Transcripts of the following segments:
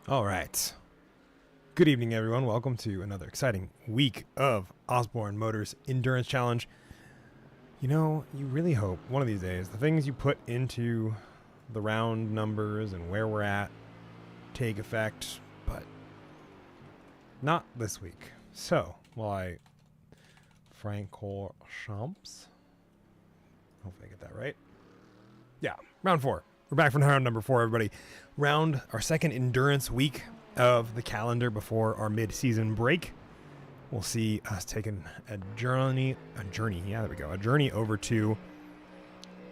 All right. Good evening, everyone. Welcome to another exciting week of Osborne Motors Endurance Challenge. You know, you really hope one of these days the things you put into the round numbers and where we're at take effect, but not this week. So, Francorchamps. Hopefully I get that right. Yeah, round 4. We're back for round number 4, everybody. Our second endurance week of the calendar before our mid-season break. We'll see us taking a journey over to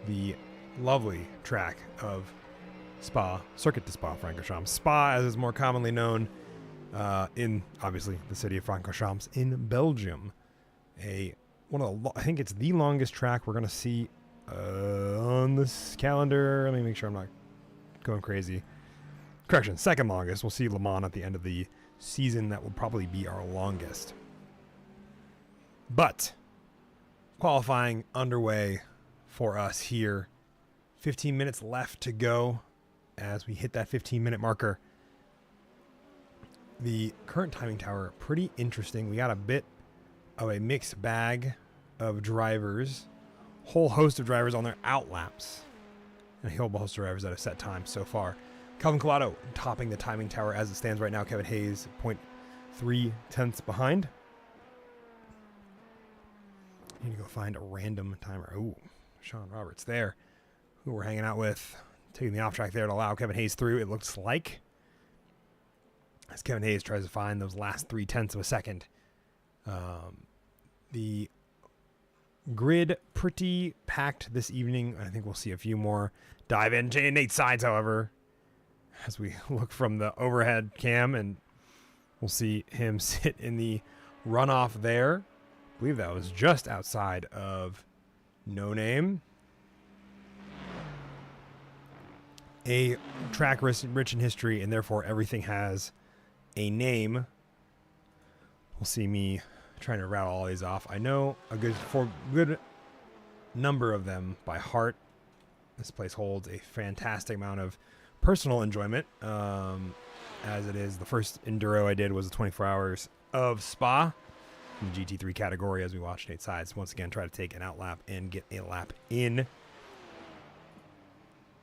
the lovely track of Spa, Circuit de Spa-Francorchamps. Spa, as is more commonly known, in obviously the city of Francorchamps in Belgium. I think it's the longest track we're going to see on this calendar. Let me make sure I'm not going crazy. Correction, second longest. We'll see Le Mans at the end of the season. That will probably be our longest. But qualifying underway for us here. 15 minutes left to go as we hit that 15-minute marker. The current timing tower, pretty interesting. We got a bit of a mixed bag of drivers. Whole host of drivers on their out laps. And a whole host of drivers that have set times so far. Calvin Collado topping the timing tower as it stands right now. Kevin Hayes 0.3 tenths behind. Need to go find a random timer. Ooh, Sean Roberts there, who we're hanging out with, taking the off track there to allow Kevin Hayes through, it looks like. As Kevin Hayes tries to find those last 0.3 of a second. The grid pretty packed this evening. I think we'll see a few more dive in. Nate Sides, however, as we look from the overhead cam, and we'll see him sit in the runoff there. I believe that was just outside of No Name. A track rich in history, and therefore everything has a name. We'll see me trying to rattle all these off. I know a good number of them by heart. This place holds a fantastic amount of personal enjoyment, as it is the first enduro I did was the 24 hours of Spa in the GT3 category, as we watched Nate Sides once again try to take an out lap and get a lap in.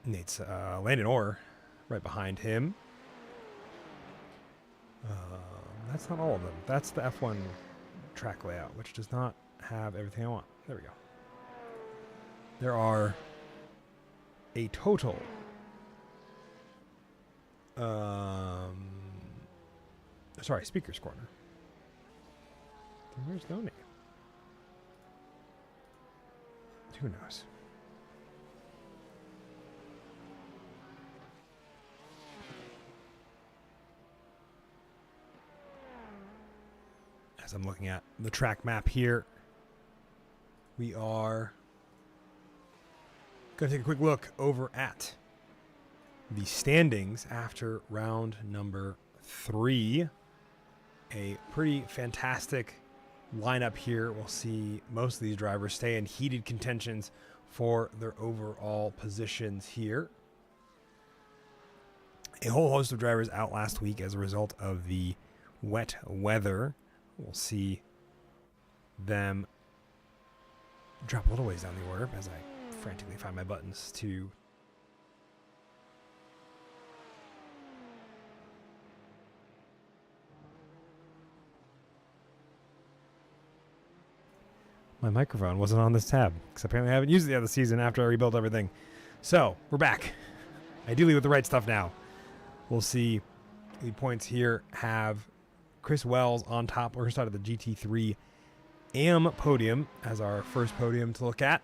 Nate's Landon Orr right behind him. That's not all of them. That's the F1 track layout, which does not have everything I want. There we go. there are a total speaker's corner. Where's no name? Who knows? As I'm looking at the track map here, we are going to take a quick look over at the standings after round number 3. A pretty fantastic lineup here. We'll see most of these drivers stay in heated contentions for their overall positions here. A whole host of drivers out last week as a result of the wet weather. We'll see them drop a little ways down the order as I frantically find my buttons to my microphone wasn't on this tab because apparently I haven't used it the other season after I rebuilt everything. So we're back, ideally with the right stuff now. We'll see the points here have Chris Wells on top. We're going to start at the GT3 AM podium as our first podium to look at.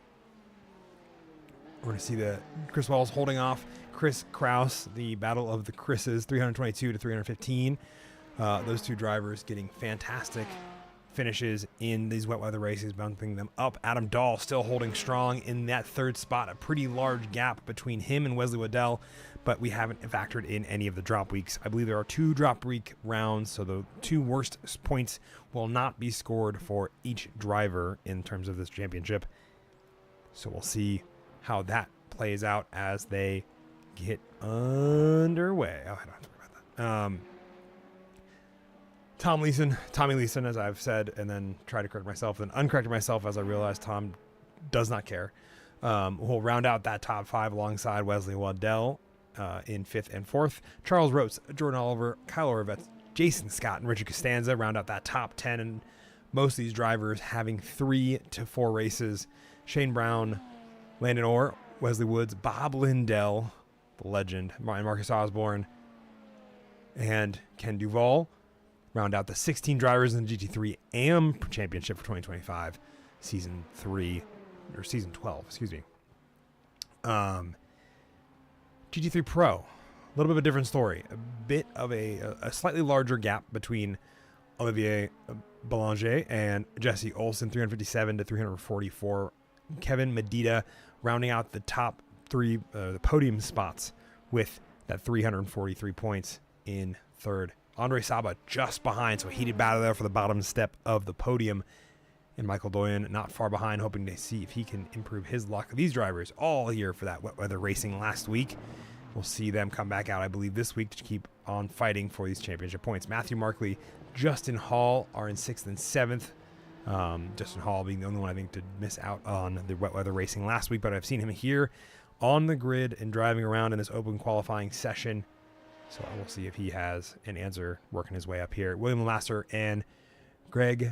We're going to see the Chris Wells holding off Chris Kraus, the battle of the Chris's, 322 to 315. Those two drivers getting fantastic finishes in these wet weather races, bumping them up. Adam Dahl still holding strong in that third spot, a pretty large gap between him and Wesley Waddell, but we haven't factored in any of the drop weeks. I believe there are 2 drop week rounds, so the 2 worst points will not be scored for each driver in terms of this championship. So we'll see how that plays out as they get underway. Oh, I don't have to worry about that. Tommy Leeson, as I've said, and then try to correct myself, then uncorrected myself as I realized Tom does not care. We'll round out that top 5 alongside Wesley Waddell in 5th and 4th. Charles Rotes, Jordan Oliver, Kyle Orvetz, Jason Scott, and Richard Costanza round out that top 10, and most of these drivers having 3 to 4 races. Shane Brown, Landon Orr, Wesley Woods, Bob Lindell, the legend, Marcus Osborne, and Ken Duvall round out the 16 drivers in the GT3 AM Championship for 2025, Season 12, excuse me. GT3 Pro, a little bit of a different story. A bit of a slightly larger gap between Olivier Belanger and Jesse Olsen, 357 to 344. Kevin Medina rounding out the top 3, the podium spots with that 343 points in 3rd. Andre Saba just behind, so a heated battle there for the bottom step of the podium. And Michael Doyen not far behind, hoping to see if he can improve his luck. These drivers all here for that wet weather racing last week. We'll see them come back out, I believe, this week to keep on fighting for these championship points. Matthew Markley, Justin Hall are in 6th and 7th. Justin Hall being the only one, I think, to miss out on the wet weather racing last week, but I've seen him here on the grid and driving around in this open qualifying session. So we'll see if he has an answer working his way up here. William Lasser and Greg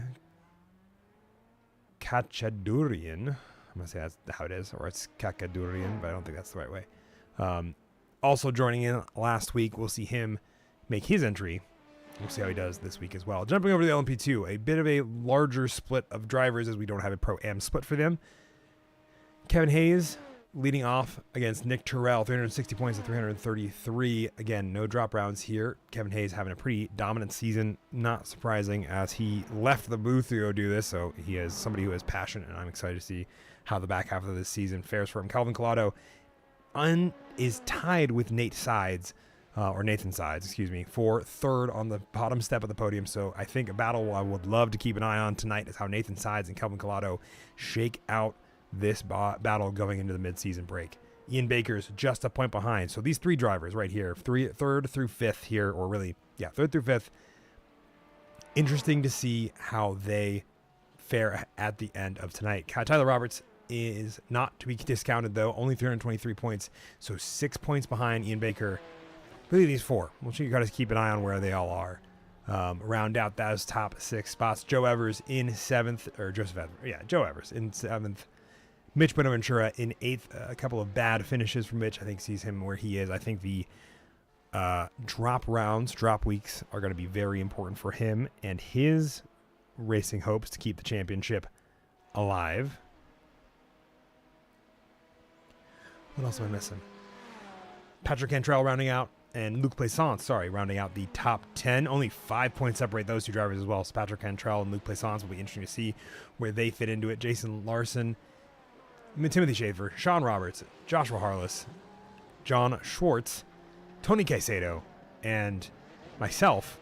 Kachadurian. I'm going to say that's how it is, or it's Kakadurian, but I don't think that's the right way. Also joining in last week, we'll see him make his entry. We'll see how he does this week as well. Jumping over to the LMP2, a bit of a larger split of drivers as we don't have a Pro-Am split for them. Kevin Hayes leading off against Nick Terrell, 360 points to 333. Again, no drop rounds here. Kevin Hayes having a pretty dominant season. Not surprising as he left the booth to go do this. So he is somebody who has passion, and I'm excited to see how the back half of this season fares for him. Calvin Collado is tied with Nathan Sides, for 3rd on the bottom step of the podium. So I think a battle I would love to keep an eye on tonight is how Nathan Sides and Calvin Collado shake out this battle going into the mid-season break. Ian Baker's just a point behind. So these 3 drivers right here, 3rd through 5th here, or really, 3rd through 5th. Interesting to see how they fare at the end of tonight. Tyler Roberts is not to be discounted, though. Only 323 points, so 6 points behind Ian Baker. Really, these 4. We'll you got to keep an eye on where they all are. Round out those top 6 spots. Joe Evers in 7th, or Joseph Evers, Joe Evers in 7th. Mitch Bonaventura in 8th. A couple of bad finishes from Mitch, I think, sees him where he is. I think the drop weeks are going to be very important for him and his racing hopes to keep the championship alive. What else am I missing? Patrick Cantrell rounding out, and Luc Plaisance, rounding out the top 10. Only 5 points separate those two drivers as well. So Patrick Cantrell and Luc Plaisance will be interesting to see where they fit into it. Jason Larson, Timothy Schaefer, Sean Roberts, Joshua Harless, John Schwartz, Tony Caicedo, and myself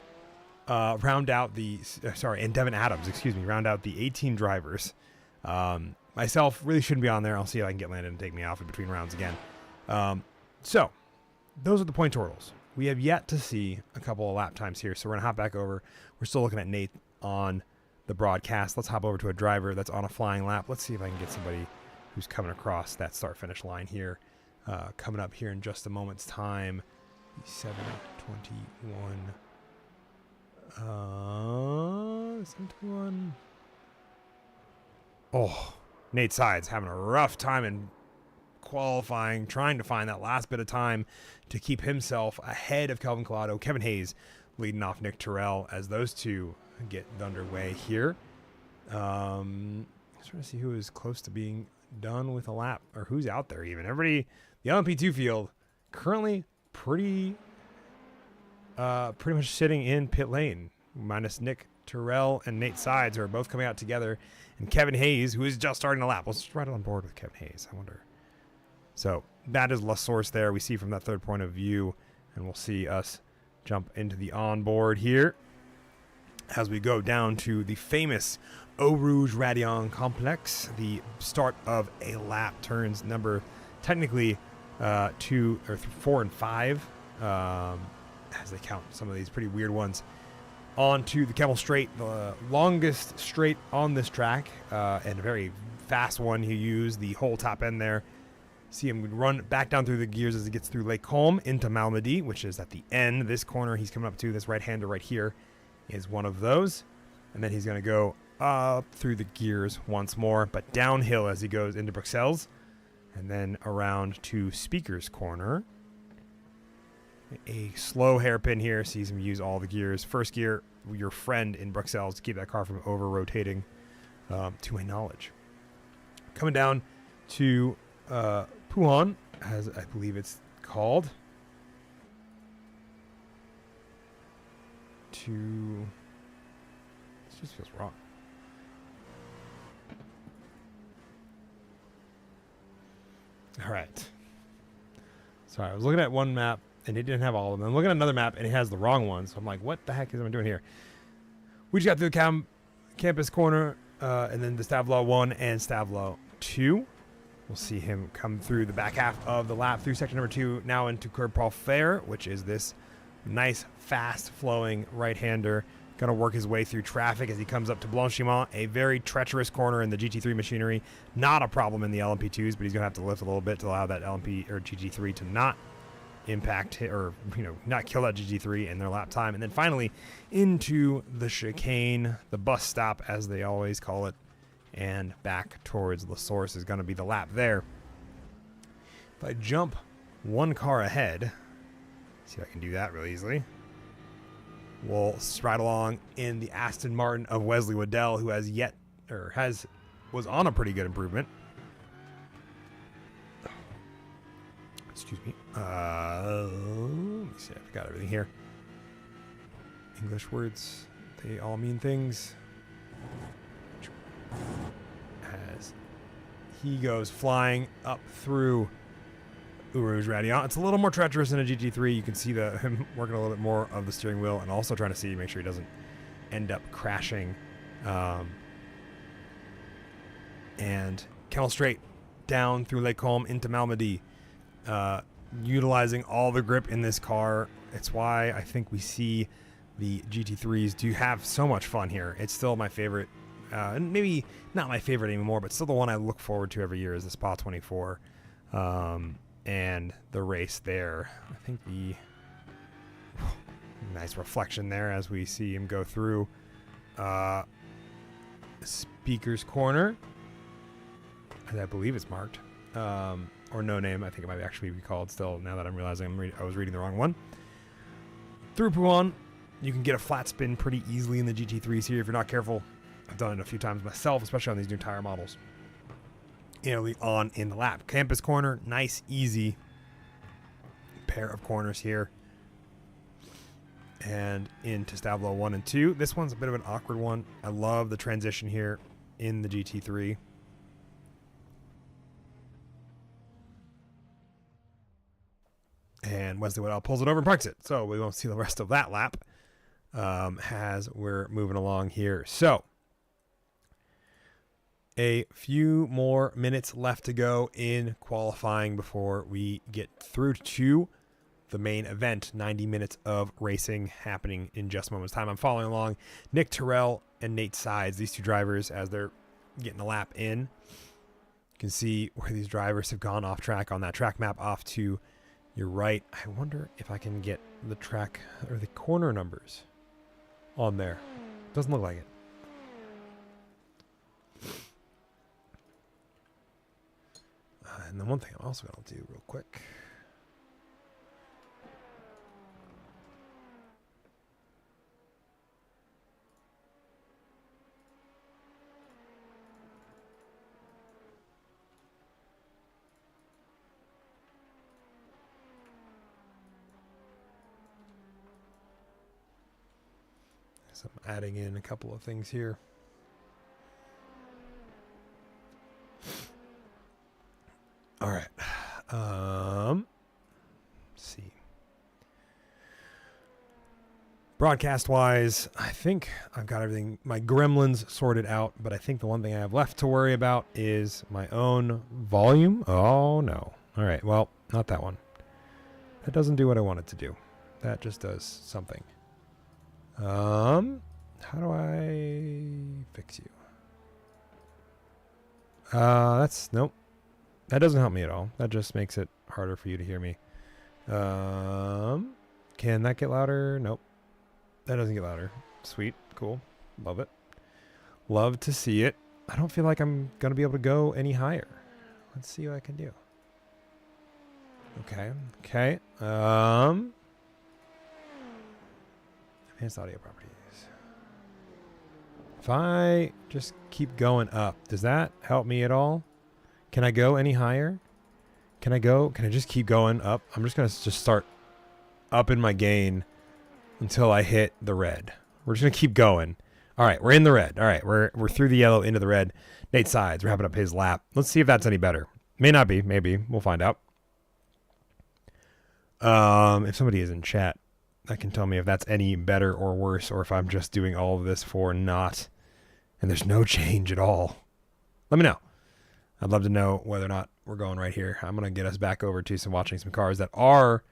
round out the and Devin Adams, round out the 18 drivers. Myself really shouldn't be on there. I'll see if I can get Landon to take me off in between rounds again. So those are the point totals. We have yet to see a couple of lap times here, so we're gonna hop back over. We're still looking at Nate on the broadcast. Let's hop over to a driver that's on a flying lap. Let's see if I can get somebody who's coming across that start-finish line here. Coming up here in just a moment's time. 7:21. 7:21. Oh, Nate Sides having a rough time in qualifying, trying to find that last bit of time to keep himself ahead of Kelvin Collado. Kevin Hayes leading off Nick Terrell as those two get underway here. Trying to see who is close to being done with a lap, or who's out there even. Everybody, the LMP2 field currently pretty much sitting in pit lane, minus Nick Terrell and Nate Sides, who are both coming out together, and Kevin Hayes, who is just starting a lap. Let's right on board with Kevin Hayes, I wonder. So that is La Source there. We see from that third point of view, and we'll see us jump into the onboard here as we go down to the famous Eau Rouge Radion complex. The start of a lap, turns number technically 2 or 4 and 5, as they count some of these pretty weird ones, onto the Camel Straight, the longest straight on this track, and a very fast one. He used the whole top end there. See him run back down through the gears as he gets through Lake Holm into Malmedy, which is at the end. This corner he's coming up to, this right-hander right here, is one of those. And then he's going to go up through the gears once more, but downhill as he goes into Bruxelles. And then around to Speaker's Corner. A slow hairpin here, sees him use all the gears. First gear, your friend in Bruxelles, to keep that car from over-rotating, to my knowledge. Coming down to Pouhon, as I believe it's called. This just feels wrong. All right. Sorry, I was looking at one map and it didn't have all of them. I'm looking at another map and it has the wrong one. So I'm like, what the heck is I doing here? We just got through the campus corner, and then the Stavelot 1 and Stavelot 2. We'll see him come through the back half of the lap through section number 2, now into Curb Paul Fair, which is this nice, fast-flowing right-hander. Going to work his way through traffic as he comes up to Blanchiment, a very treacherous corner in the GT3 machinery. Not a problem in the LMP2s, but he's going to have to lift a little bit to allow that LMP or GT3 to not impact or not kill that GT3 in their lap time. And then finally into the chicane, the bus stop as they always call it, and back towards La Source is going to be the lap there. If I jump one car ahead, see if I can do that really easily. We'll stride along in the Aston Martin of Wesley Waddell, who was on a pretty good improvement. Excuse me. Let me see. I've got everything here. English words, they all mean things. As he goes flying up through Eau Rouge Radion. It's a little more treacherous than a GT3. You can see him working a little bit more of the steering wheel and also trying to make sure he doesn't end up crashing. And Camel Straight down through Lake Holm into Malmedy. Utilizing all the grip in this car. It's why I think we see the GT3s do have so much fun here. It's still my favorite. And maybe not my favorite anymore, but still the one I look forward to every year is the Spa 24. And the race there. I think the nice reflection there as we see him go through Speaker's Corner. I believe it's marked. Or no name. I think it might actually be called still, now that I'm realizing I was reading the wrong one. Through Puan, you can get a flat spin pretty easily in the GT3s here if you're not careful. I've done it a few times myself, especially on these new tire models. Early on in the lap. Campus corner, nice, easy pair of corners here. And into Stablo 1 and 2. This one's a bit of an awkward one. I love the transition here in the GT3. And Wesley Waddell pulls it over and parks it. So we won't see the rest of that lap as we're moving along here. So a few more minutes left to go in qualifying before we get through to the main event. 90 minutes of racing happening in just a moment's time. I'm following along Nick Terrell and Nate Sides, these two drivers, as they're getting a lap in. You can see where these drivers have gone off track on that track map off to your right. I wonder if I can get the track or the corner numbers on there. Doesn't look like it. And then one thing I'm also going to do real quick. So I'm adding in a couple of things here. All right. Let's see. Broadcast wise, I think I've got everything, my gremlins sorted out, but I think the one thing I have left to worry about is my own volume. Oh no. All right. Well, not that one. That doesn't do what I want it to do. That just does something. How do I fix you? Nope. That doesn't help me at all. That just makes it harder for you to hear me. Can that get louder? Nope. That doesn't get louder. Sweet. Cool. Love it. Love to see it. I don't feel like I'm going to be able to go any higher. Let's see what I can do. Okay. Okay. Advanced audio properties. If I just keep going up, does that help me at all? Can I go any higher? Can I just keep going up? I'm just going to just start up in my gain until I hit the red. We're just going to keep going. All right, we're in the red. All right, we're through the yellow into the red. Nate Sides wrapping up his lap. Let's see if that's any better. May not be. Maybe. We'll find out. If somebody is in chat, that can tell me if that's any better or worse, or if I'm just doing all of this for naught and there's no change at all. Let me know. I'd love to know whether or not we're going right here. I'm going to get us back over to watching some cars that are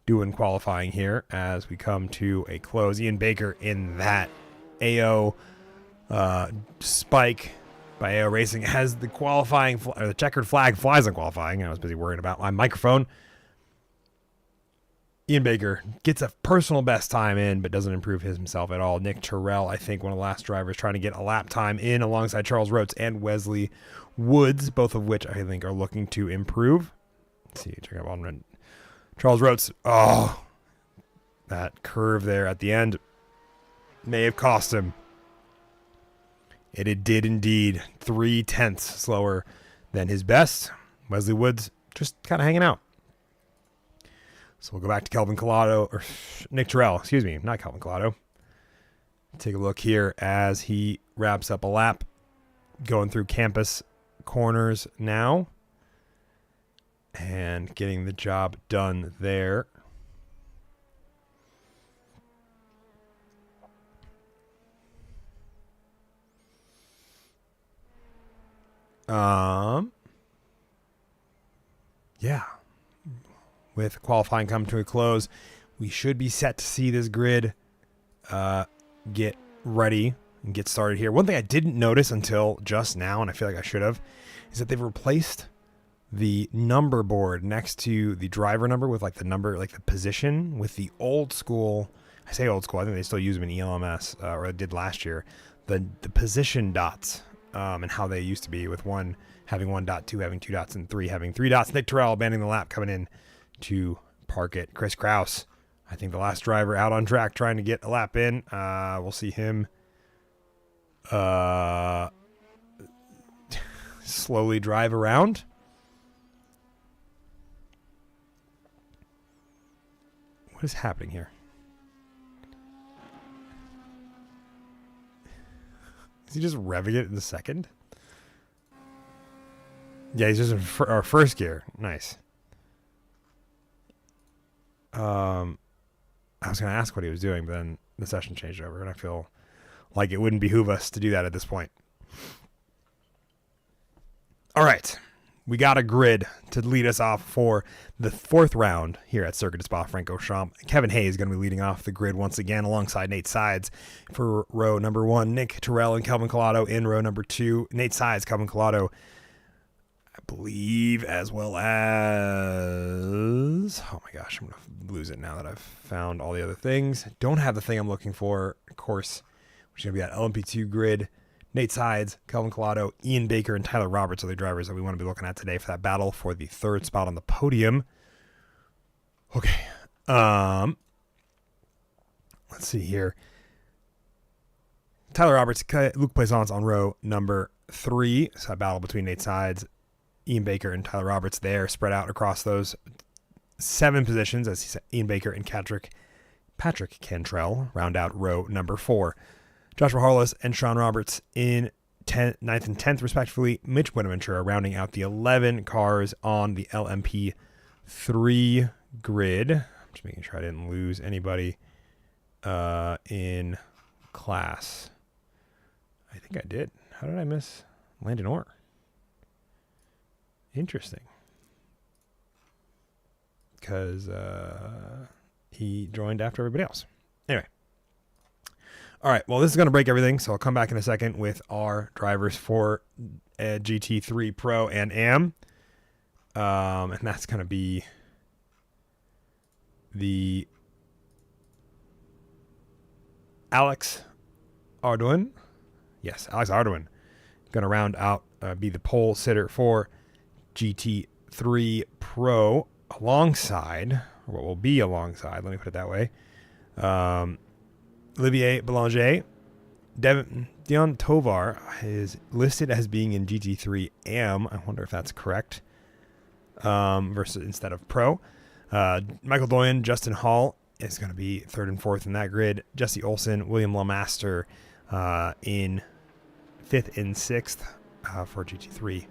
doing qualifying here as we come to a close. Ian Baker in that AO spike by AO Racing has the qualifying or the checkered flag flies on qualifying. I was busy worrying about my microphone. Ian Baker gets a personal best time in, but doesn't improve himself at all. Nick Terrell, I think one of the last drivers trying to get a lap time in alongside Charles Rotes and Wesley Woods, both of which I think are looking to improve. Let's see, check out one. Charles Rotes, oh, that curve there at the end may have cost him. It did indeed. 0.3 slower than his best. Wesley Woods just kind of hanging out. So we'll go back to Kelvin Collado, or Nick Terrell, excuse me, not Kelvin Collado. Take a look here as he wraps up a lap, going through campus corners now, and getting the job done there. Yeah. With qualifying coming to a close, we should be set to see this grid get ready and get started here. One thing I didn't notice until just now, and I feel like I should have, is that they've replaced the number board next to the driver number with like the number, like the position, with the old school. I say old school, I think they still use them in ELMS, or I did last year. The position dots and how they used to be, with one having 1 dot, 2 having 2 dots, and 3 having 3 dots. Nick Terrell abandoning the lap, coming in to park it. Chris Kraus, I think the last driver out on track trying to get a lap in. We'll see him slowly drive around. What is happening here? Is he just revving it in the second? Yeah, he's just in our first gear. Nice. I was going to ask what he was doing, but then the session changed over, and I feel like it wouldn't behoove us to do that at this point. All right. We got a grid to lead us off for the 4th round here at Circuit de Spa-Francorchamps. Kevin Hayes is going to be leading off the grid once again alongside Nate Sides for row number 1. Nick Terrell and Kelvin Collado in row number 2. Nate Sides, Kelvin Collado, I believe, as well as... Oh my gosh, I'm going to lose it now that I've found all the other things. Don't have the thing I'm looking for, of course, which is going to be that LMP2 grid. Nate Sides, Kelvin Collado, Ian Baker, and Tyler Roberts are the drivers that we want to be looking at today for that battle for the 3rd spot on the podium. Okay. Let's see here. Tyler Roberts, Luc Plaisance on row number 3. So a battle between Nate Sides, Ian Baker, and Tyler Roberts there, spread out across those 7 positions, as he said. Ian Baker and Patrick Cantrell round out row number 4. Joshua Harless and Sean Roberts in 9th and 10th, respectively. Mitch Buenaventura rounding out the 11 cars on the LMP3 grid. I'm just making sure I didn't lose anybody in class. I think I did. How did I miss Landon Orr? Interesting. Because he joined after everybody else. Anyway. All right, well, this is going to break everything, so I'll come back in a second with our drivers for GT3 Pro and AM. And that's going to be the Alex Arduin. Yes, Alex Arduin. Going to round out, be the pole sitter for GT3 Pro alongside, or what will be alongside, let me put it that way, Olivier Belanger. Dion Tovar is listed as being in GT3 AM. I wonder if that's correct. Versus instead of Pro. Michael Doyen, Justin Hall is going to be 3rd and 4th in that grid. Jesse Olsen, William LeMaster in 5th and 6th for GT3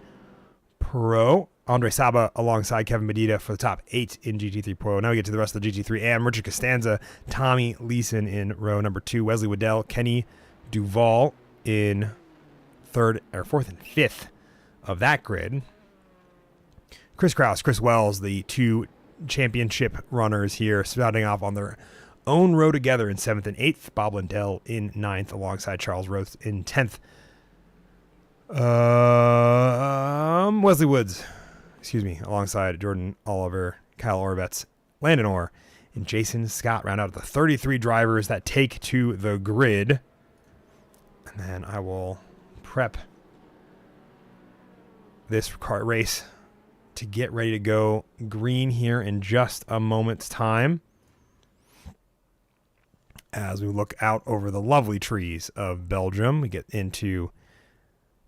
Pro. Andre Saba alongside Kevin Medina for the top 8 in GT3 Pro. Now we get to the rest of the GT3 AM. Richard Costanza, Tommy Leeson in row number 2. Wesley Waddell, Kenny Duval in 4th and 5th of that grid. Chris Kraus, Chris Wells, the 2 championship runners here, spouting off on their own row together in 7th and 8th. Bob Lindell in 9th alongside Charles Roth in 10th. Wesley Woods, alongside Jordan Oliver, Kyle Orbetz, Landon Orr, and Jason Scott round out the 33 drivers that take to the grid. And then I will prep this kart race to get ready to go green here in just a moment's time, as we look out over the lovely trees of Belgium. We get into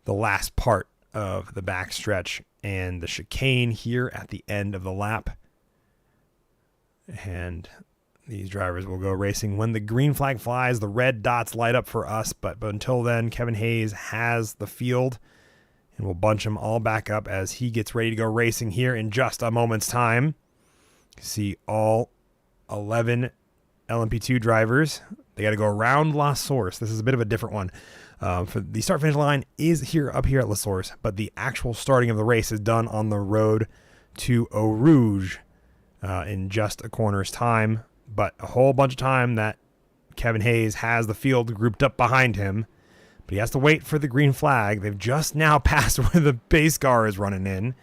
the last part of the backstretch and the chicane here at the end of the lap. And these drivers will go racing when the green flag flies. The red dots light up for us, but until then, Kevin Hayes has the field, and we'll bunch them all back up as he gets ready to go racing here in just a moment's time. See all 11 LMP2 drivers. They got to go around La Source. This is a bit of a different one. For the start finish line is up here at La Source, but the actual starting of the race is done on the road to Eau Rouge in just a corner's time. But a whole bunch of time that Kevin Hayes has the field grouped up behind him, but he has to wait for the green flag. They've just now passed where the base car is running in,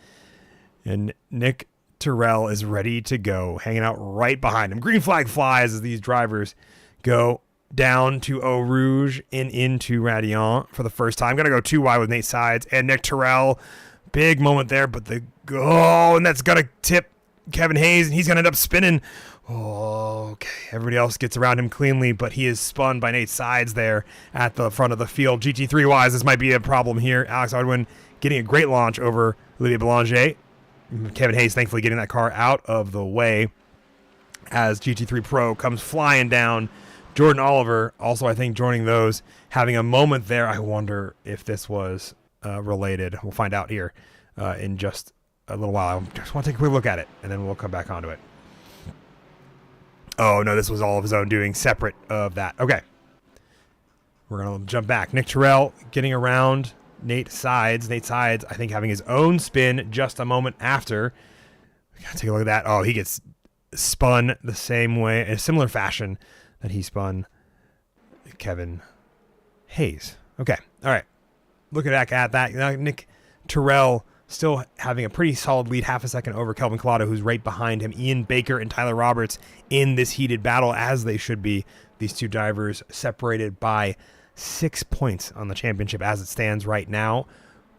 and Nick Terrell is ready to go, hanging out right behind him. Green flag flies as these drivers go down to Eau Rouge and into Radiant for the first time. Going to go too wide with Nate Sides and Nick Terrell Big moment there, but and that's going to tip Kevin Hayes, and he's going to end up spinning. Oh, okay. Everybody else gets around him cleanly, but he is spun by Nate Sides there at the front of the field. GT3-wise, this might be a problem here. Alex Odwin getting a great launch over Olivier Belanger. Kevin Hayes thankfully getting that car out of the way as GT3 Pro comes flying down. Jordan Oliver also, I think, joining those, having a moment there. I wonder if this was related. We'll find out here in just a little while. I just want to take a quick look at it, and then we'll come back onto it. Oh, no, this was all of his own doing, separate of that. Okay. We're going to jump back. Nick Terrell getting around Nate Sides. Nate Sides, I think, having his own spin just a moment after. Take a look at that. Oh, he gets spun the same way, in a similar fashion that he spun Kevin Hayes. Okay. All right. Looking back at that, Nick Terrell still having a pretty solid lead, half a second over Kelvin Collado, who's right behind him. Ian Baker and Tyler Roberts in this heated battle, as they should be. These two drivers separated by 6 points on the championship as it stands right now.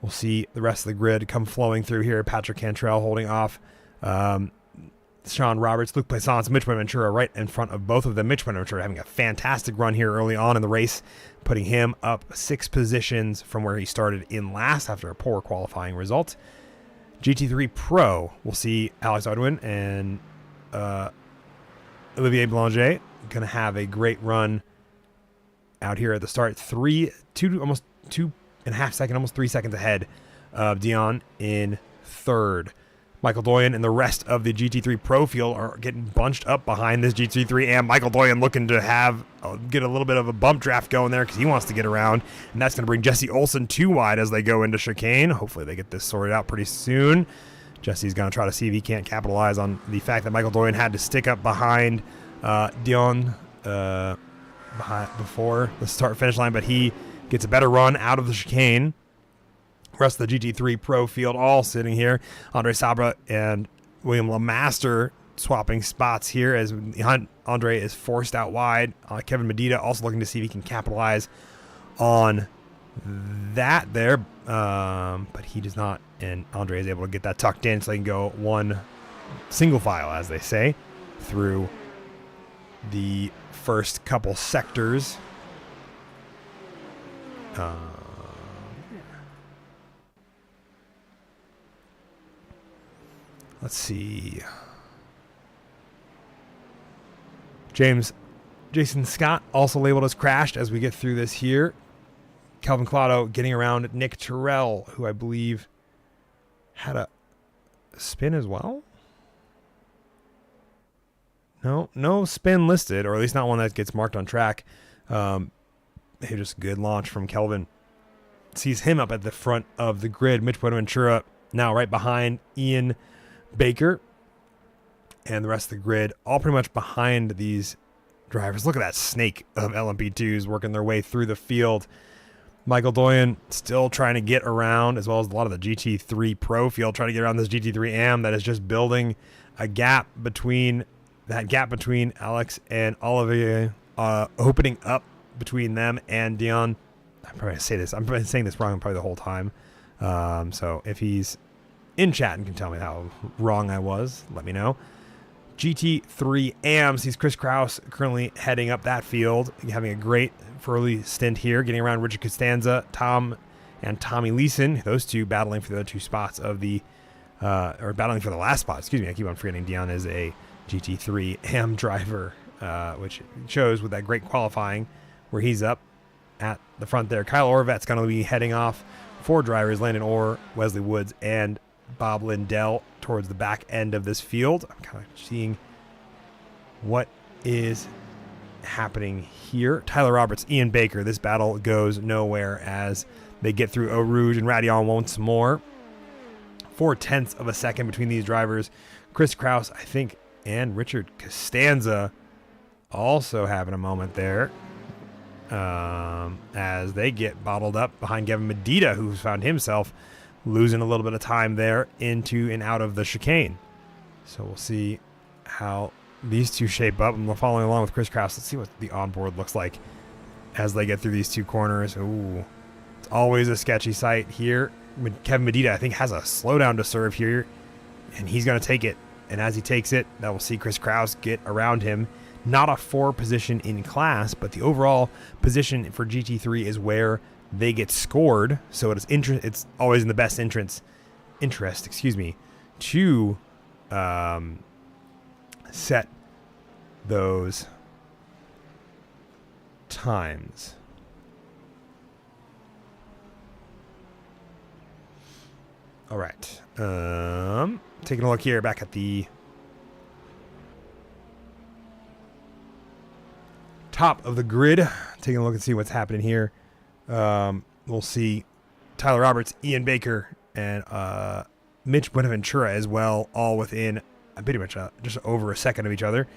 We'll see the rest of the grid come flowing through here. Patrick Cantrell holding off Sean Roberts, Luke Plaisance, Mitch Ventura right in front of both of them. Mitch Ventura having a fantastic run here early on in the race, putting him up 6 positions from where he started in last after a poor qualifying result. GT3 Pro, we'll see Alex Odwin and Olivier Belanger going to have a great run out here at the start. Almost 2.5 seconds, almost 3 seconds ahead of Dion in third. Michael Doyen and the rest of the GT3 Pro field are getting bunched up behind this GT3 AM. Michael Doyen looking to get a little bit of a bump draft going there because he wants to get around, and that's going to bring Jesse Olsen too wide as they go into chicane. Hopefully they get this sorted out pretty soon. Jesse's going to try to see if he can't capitalize on the fact that Michael Doyen had to stick up behind Dion before the start-finish line, but he gets a better run out of the chicane. Rest of the GT3 Pro field all sitting here. Andre Sabra and William LeMaster swapping spots here as Andre is forced out wide. Kevin Medina also looking to see if he can capitalize on that there, but he does not, and Andre is able to get that tucked in so they can go one single file, as they say, through the first couple sectors. Let's see. Jason Scott also labeled as crashed as we get through this here. Kelvin Collado getting around Nick Terrell, who I believe had a spin as well. No spin listed, or at least not one that gets marked on track. Just good launch from Kelvin. Sees him up at the front of the grid. Mitch Buenaventura now right behind Ian Baker, and the rest of the grid all pretty much behind these drivers. Look at that snake of LMP2s working their way through the field. Michael Doyen still trying to get around, as well as a lot of the GT3 Pro field trying to get around this GT3 AM that is just building a gap between Alex and Olivier, opening up between them and Dion. I'm probably saying this wrong probably the whole time. So if he's in chat and can tell me how wrong I was, let me know. GT3 AM sees Chris Kraus currently heading up that field, having a great early stint here, getting around Richard Costanza, Tom, and Tommy Leeson. Those two battling for the other two spots of the, or battling for the last spot. Excuse me, I keep on forgetting Dion is a GT3 AM driver, which shows with that great qualifying where he's up at the front there. Kyle Orvat's going to be heading off. 4 drivers, Landon Orr, Wesley Woods, and Bob Lindell towards the back end of this field. I'm kind of seeing what is happening here. Tyler Roberts, Ian Baker. This battle goes nowhere as they get through Eau Rouge and Radion once more. 0.4 of a second between these drivers. Chris Kraus, I think, and Richard Costanza also having a moment there as they get bottled up behind Kevin Medina, who's found himself losing a little bit of time there into and out of the chicane. So we'll see how these two shape up, and we're following along with Chris Kraus. Let's see what the onboard looks like as they get through these two corners. Ooh, it's always a sketchy sight here Kevin Medina, I think, has a slowdown to serve here, and he's going to take it. And as he takes it, that will see Chris Kraus get around him. Not a 4 position in class, but the overall position for GT3 is where they get scored. So it's always in the best interest, to set those times. All right. Taking a look here back at the top of the grid. Taking a look and see what's happening here. We'll see Tyler Roberts, Ian Baker, and Mitch Buenaventura as well, all within pretty much just over a second of each other.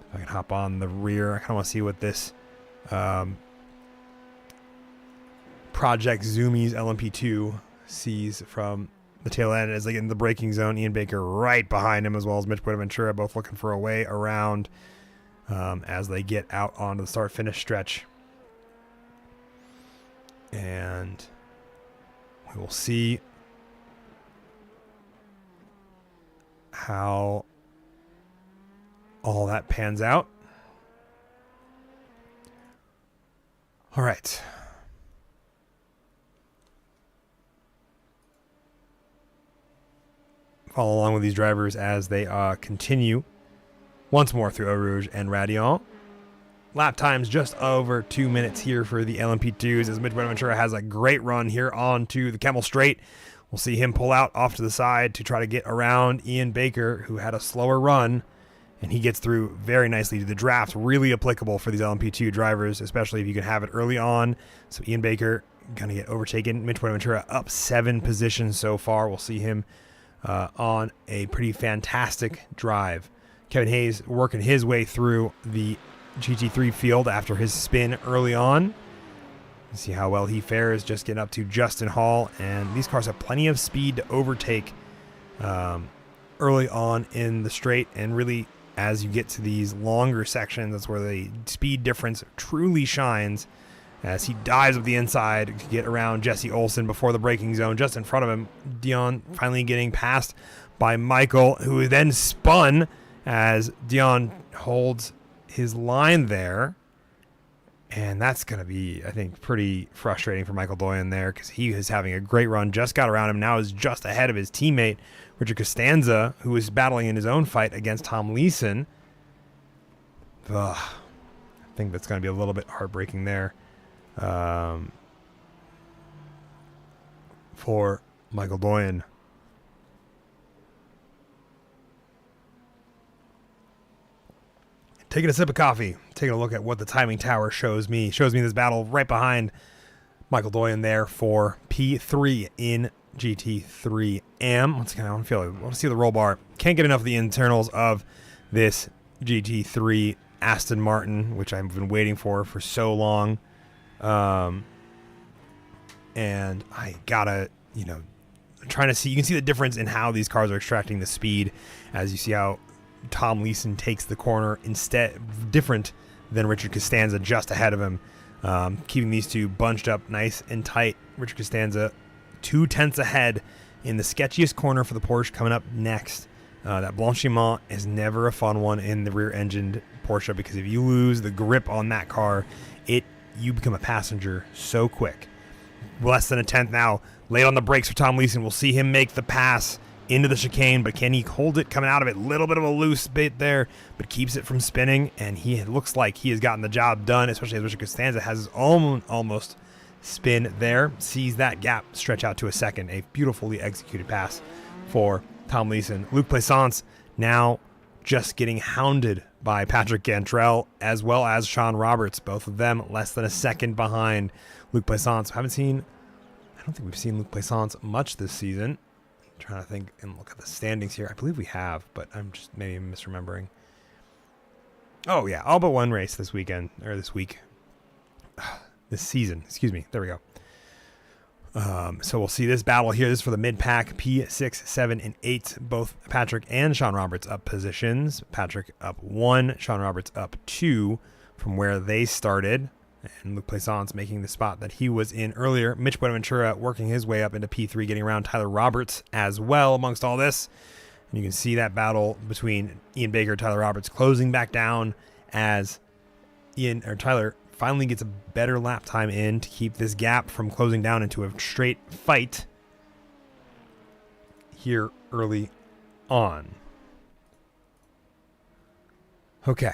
If I can hop on the rear, I kind of want to see what this Project Zoomies LMP2 sees from the tail end as they get in the braking zone. Ian Baker right behind him, as well as Mitch Buenaventura, both looking for a way around as they get out onto the start-finish stretch. And we will see how all that pans out. All right. Follow along with these drivers as they continue once more through Eau Rouge and Radion. Lap times just over 2 minutes here for the LMP2s as Mitch Buenaventura has a great run here onto the Kemmel Straight. We'll see him pull out off to the side to try to get around Ian Baker, who had a slower run, and he gets through very nicely to the draft. Really applicable for these LMP2 drivers, especially if you can have it early on. So Ian Baker going to get overtaken. Mitch Buenaventura up 7 positions so far. We'll see him on a pretty fantastic drive. Kevin Hayes working his way through the GT3 field after his spin early on. See how well he fares, just getting up to Justin Hall, and these cars have plenty of speed to overtake early on in the straight, and really as you get to these longer sections, that's where the speed difference truly shines as he dives up the inside to get around Jesse Olsen before the braking zone just in front of him. Dion finally getting passed by Michael, who then spun as Dion holds his line there. And that's going to be, I think, pretty frustrating for Michael Doyen there because he is having a great run, just got around him, now is just ahead of his teammate, Richard Costanza, who is battling in his own fight against Tom Leeson. Ugh. I think that's going to be a little bit heartbreaking there for Michael Doyen. Taking a sip of coffee, taking a look at what the timing tower shows me. Shows me this battle right behind Michael Doyen there for P3 in GT3M. Once again, I want to see the roll bar. Can't get enough of the internals of this GT3 Aston Martin, which I've been waiting for so long. And I gotta, trying to see, you can see the difference in how these cars are extracting the speed as you see how Tom Leeson takes the corner different than Richard Costanza just ahead of him. Keeping these two bunched up nice and tight. Richard Costanza 2 tenths ahead in the sketchiest corner for the Porsche coming up next. That Blanchiment is never a fun one in the rear-engined Porsche because if you lose the grip on that car, you become a passenger so quick. Less than a tenth now. Late on the brakes for Tom Leeson. We'll see him make the pass into the chicane, but can he hold it coming out of it? Little bit of a loose bit there, but keeps it from spinning, and it looks like he has gotten the job done, especially as Richard Costanza has his own almost spin there. Sees that gap stretch out to a second. A beautifully executed pass for Tom Leeson. Luc Plaisance now just getting hounded by Patrick Gantrell as well as Sean Roberts. Both of them less than a second behind Luc Plaisance. I don't think we've seen Luc Plaisance much this season. I'm trying to think and look at the standings here. I believe we have, but I'm just maybe misremembering. Oh yeah, all but one race this weekend, or this week. This season, excuse me. There we go. So we'll see this battle here. This is for the mid-pack, P6, 7, and 8. Both Patrick and Sean Roberts up positions. Patrick up 1, Sean Roberts up 2 from where they started. And Luke Plaisance making the spot that he was in earlier. Mitch Buenaventura working his way up into P3, getting around Tyler Roberts as well amongst all this. And you can see that battle between Ian Baker and Tyler Roberts closing back down as Tyler finally gets a better lap time in to keep this gap from closing down into a straight fight here early on. Okay.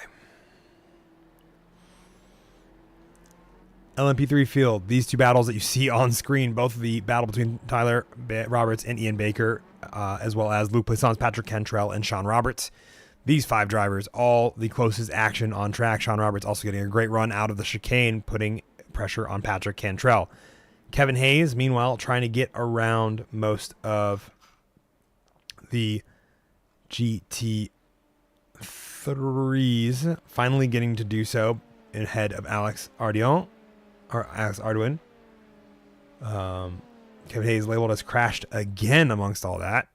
LMP3 field, these two battles that you see on screen, both of the battle between Tyler Roberts and Ian Baker, as well as Luke Plaisance, Patrick Cantrell, and Sean Roberts. These 5 drivers, all the closest action on track. Sean Roberts also getting a great run out of the chicane, putting pressure on Patrick Cantrell. Kevin Hayes, meanwhile, trying to get around most of the GT3s, finally getting to do so ahead of Alex Arduin. Kevin Hayes labeled as crashed again amongst all that.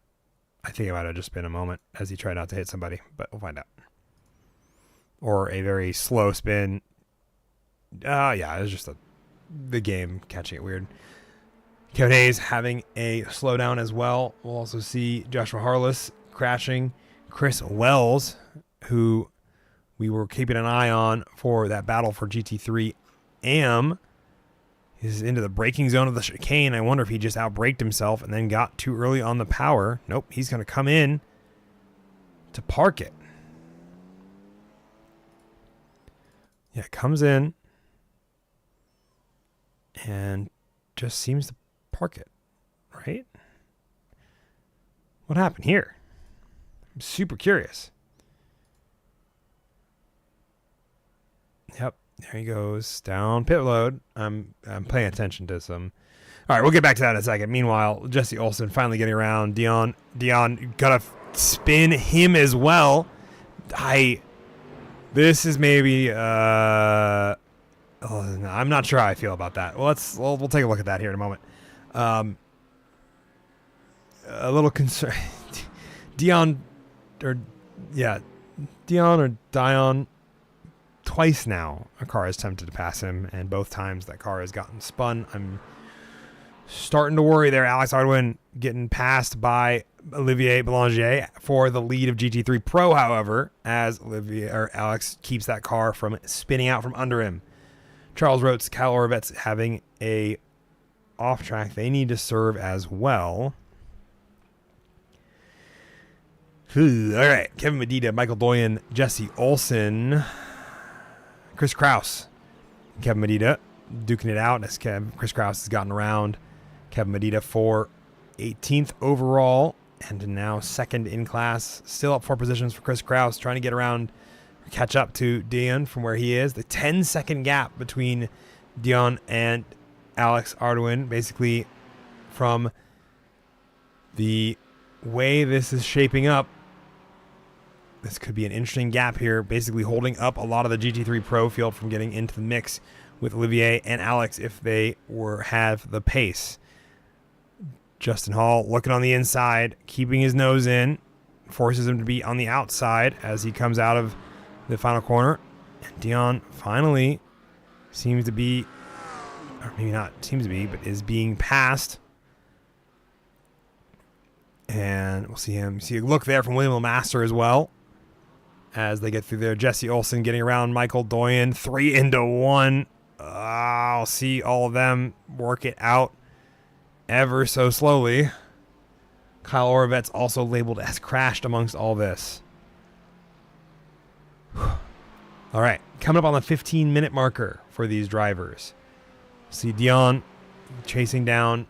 I think it might have just been a moment as he tried not to hit somebody, but we'll find out. Or a very slow spin. Yeah, it was just the game catching it weird. Kevin Hayes having a slowdown as well. We'll also see Joshua Harless crashing. Chris Wells, who we were keeping an eye on for that battle for GT3 AM, is into the braking zone of the chicane. I wonder if he just outbraked himself and then got too early on the power. Nope, he's going to come in to park it. Yeah, comes in and just seems to park it, right? What happened here? I'm super curious. Yep. There he goes down pit road. I'm paying attention to some. All right, we'll get back to that in a second. Meanwhile, Jesse Olsen finally getting around. Dion gotta spin him as well. This is maybe I'm not sure how I feel about that. Well, we'll take a look at that here in a moment. A little concern. Dion. Twice now, a car has attempted to pass him, and both times that car has gotten spun. I'm starting to worry there. Alex Arduin getting passed by Olivier Belanger for the lead of GT3 Pro, however, as Alex keeps that car from spinning out from under him. Charles Rotes, Kyle Orvetz having a off track they need to serve as well. All right, Kevin Medina, Michael Doyen, Jesse Olsen, Chris Kraus, Kevin Medina duking it out as Chris Kraus has gotten around Kevin Medina for 18th overall and now second in class. Still up 4 positions for Chris Kraus, trying to get around, catch up to Dion from where he is. The 10-second gap between Dion and Alex Arduin, basically from the way this is shaping up. This could be an interesting gap here, basically holding up a lot of the GT3 Pro field from getting into the mix with Olivier and Alex if they have the pace. Justin Hall looking on the inside, keeping his nose in, forces him to be on the outside as he comes out of the final corner. And Dion finally seems to be, or maybe not seems to be, but is being passed. And we'll see a look there from William LeMaster as well as they get through there. Jesse Olsen getting around Michael Doyen, 3 into 1. I'll see all of them work it out ever so slowly. Kyle Orvetz also labeled as crashed amongst all this. All right, coming up on the 15-minute marker for these drivers. See Dion chasing down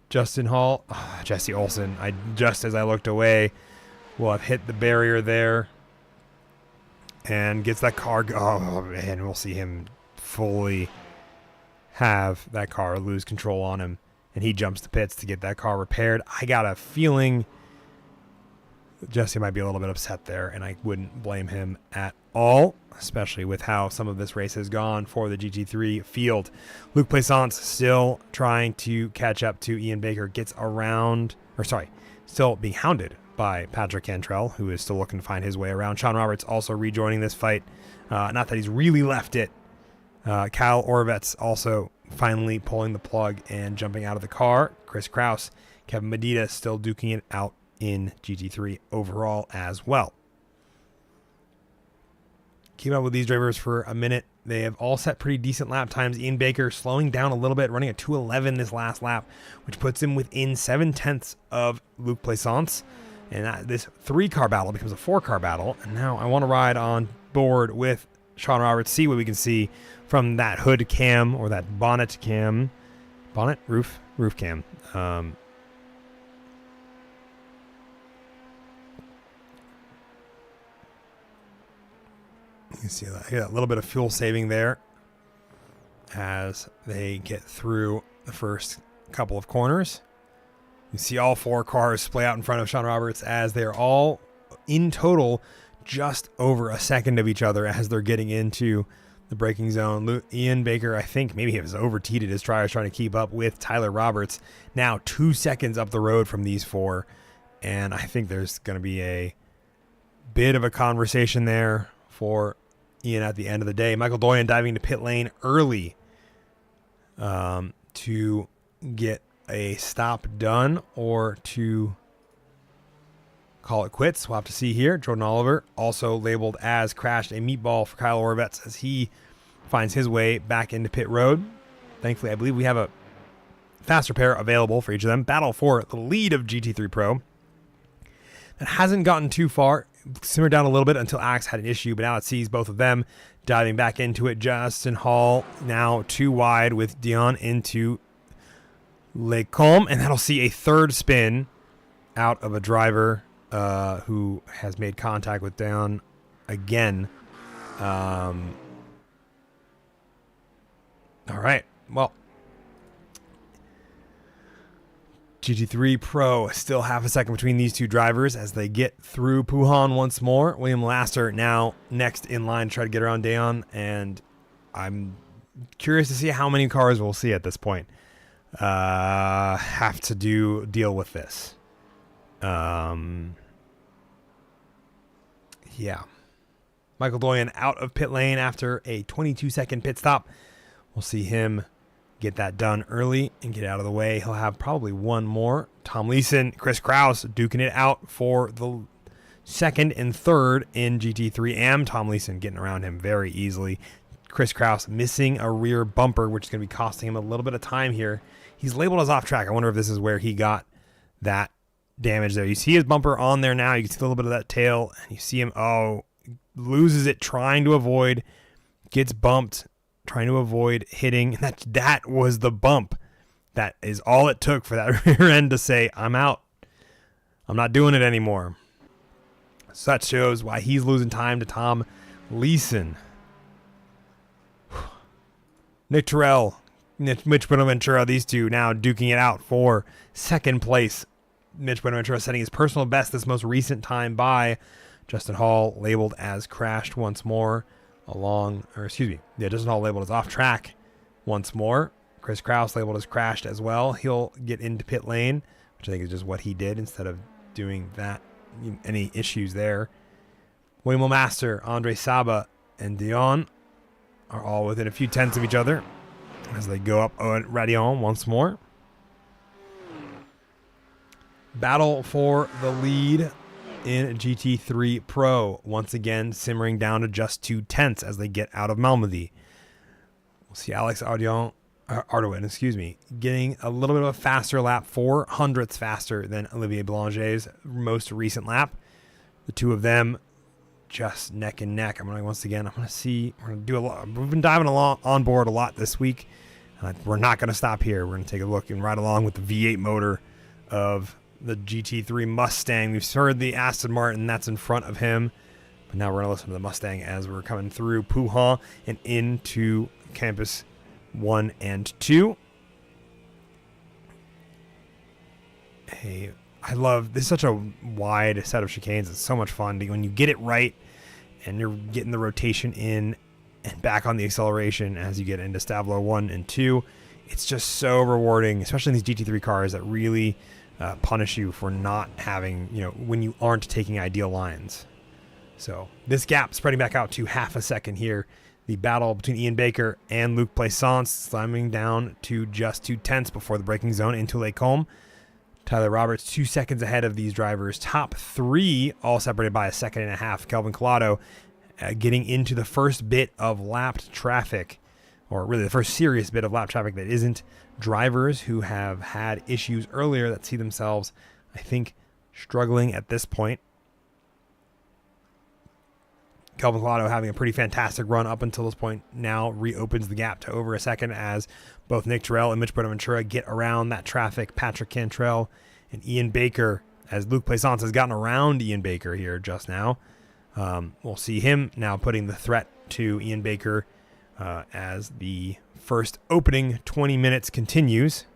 Justin Hall. Jesse Olsen, just as I looked away, will have hit the barrier there and gets that car. And we'll see him fully have that car lose control on him, and he jumps the pits to get that car repaired. I got a feeling Jesse might be a little bit upset there, and I wouldn't blame him at all, especially with how some of this race has gone for the GT3 field. Luke Plaisance still trying to catch up to Ian Baker, gets around, still being hounded by Patrick Cantrell, who is still looking to find his way around. Sean Roberts also rejoining this fight. Not that he's really left it Kyle Oravets also finally pulling the plug and jumping out of the car. Chris Kraus, Kevin Medina still duking it out in GT3 overall as well. Keep up with these drivers for a minute. They have all set pretty decent lap times. Ian Baker slowing down a little bit, running a 2:11 this last lap, which puts him within 7/10 of Luc Plaisance. And this 3-car battle becomes a 4-car battle. And now I want to ride on board with Sean Roberts, see what we can see from that hood cam or that bonnet cam. Roof cam. You can see that little bit of fuel saving there as they get through the first couple of corners. You see all 4 cars splay out in front of Sean Roberts as they're all in total just over a second of each other as they're getting into the braking zone. Ian Baker, I think maybe he was over-teated his trying to keep up with Tyler Roberts. Now 2 seconds up the road from these 4. And I think there's going to be a bit of a conversation there for Ian at the end of the day. Michael Doyen diving to pit lane early to get a stop done or to call it quits. We'll have to see here. Jordan Oliver also labeled as crashed, a meatball for Kyle Oravets as he finds his way back into pit road. Thankfully, I believe we have a faster pair available for each of them. Battle for the lead of GT3 Pro. That hasn't gotten too far. Simmered down a little bit until Alex had an issue, but now it sees both of them diving back into it. Justin Hall now 2 wide with Dion into Lecombe, and that'll see a 3rd spin out of a driver who has made contact with Dion again. All right, well, GT3 Pro, still half a second between these 2 drivers as they get through Puhan once more. William Laster now next in line to try to get around Dayon, and I'm curious to see how many cars we'll see at this point. Have to deal with this. Yeah. Michael Doyen out of pit lane after a 22-second pit stop. We'll see him get that done early and get out of the way. He'll have probably 1 more. Tom Leeson, Chris Kraus duking it out for the 2nd and 3rd in GT3 AM. Tom Leeson getting around him very easily. Chris Kraus missing a rear bumper, which is going to be costing him a little bit of time here. He's labeled as off track. I wonder if this is where he got that damage there. You see his bumper on there now. You can see a little bit of that tail. And you see him, loses it trying to avoid, gets bumped, trying to avoid hitting. That was the bump. That is all it took for that rear end to say, I'm out. I'm not doing it anymore. So that shows why he's losing time to Tom Leeson. Nick Terrell, Mitch Buenaventura, these 2 now duking it out for 2nd place. Mitch Buenaventura setting his personal best this most recent time by Justin Hall, labeled as crashed once more. Justin Hall labeled as off track once more. Chris Kraus labeled as crashed as well. He'll get into pit lane, which I think is just what he did instead of doing that. Any issues there. William Master, Andre Saba, and Dion are all within a few tenths of each other as they go up Radion once more. Battle for the lead in GT3 Pro. Once again, simmering down to just 2 tenths as they get out of Malmedy. We'll see Alex Ardoin, getting a little bit of a faster lap, 4 hundredths faster than Olivier Boulanger's most recent lap. The 2 of them just neck and neck. We're going to do a lot. We've been diving on board a lot this week. We're not going to stop here. We're going to take a look and ride along with the V8 motor of the GT3 Mustang. We've heard the Aston Martin that's in front of him, but now we're going to listen to the Mustang as we're coming through Puhan and into Campus 1 and 2. Hey, I love this. Is such a wide set of chicanes. It's so much fun when you get it right and you're getting the rotation in and back on the acceleration as you get into Stablo 1 and 2. It's just so rewarding, especially in these GT3 cars that really punish you for not having, when you aren't taking ideal lines. So this gap spreading back out to half a second here. the battle between Ian Baker and Luc Plaisance, slamming down to just 2/10 before the braking zone into Les Combes. Tyler Roberts 2 seconds ahead of these drivers. Top three, all separated by a second and a half. Kelvin Collado getting into the first bit of lapped traffic, or really the first serious bit of lap traffic that isn't drivers who have had issues earlier that see themselves, I think, struggling at this point. Kelvin Collado having a pretty fantastic run up until this point now reopens the gap to over a second as both Nick Terrell and Mitch Bonaventura get around that traffic. Patrick Cantrell and Ian Baker, as Luc Plaisance has gotten around Ian Baker here just now. We'll see him now putting the threat to Ian Baker as the first opening 20 minutes continues.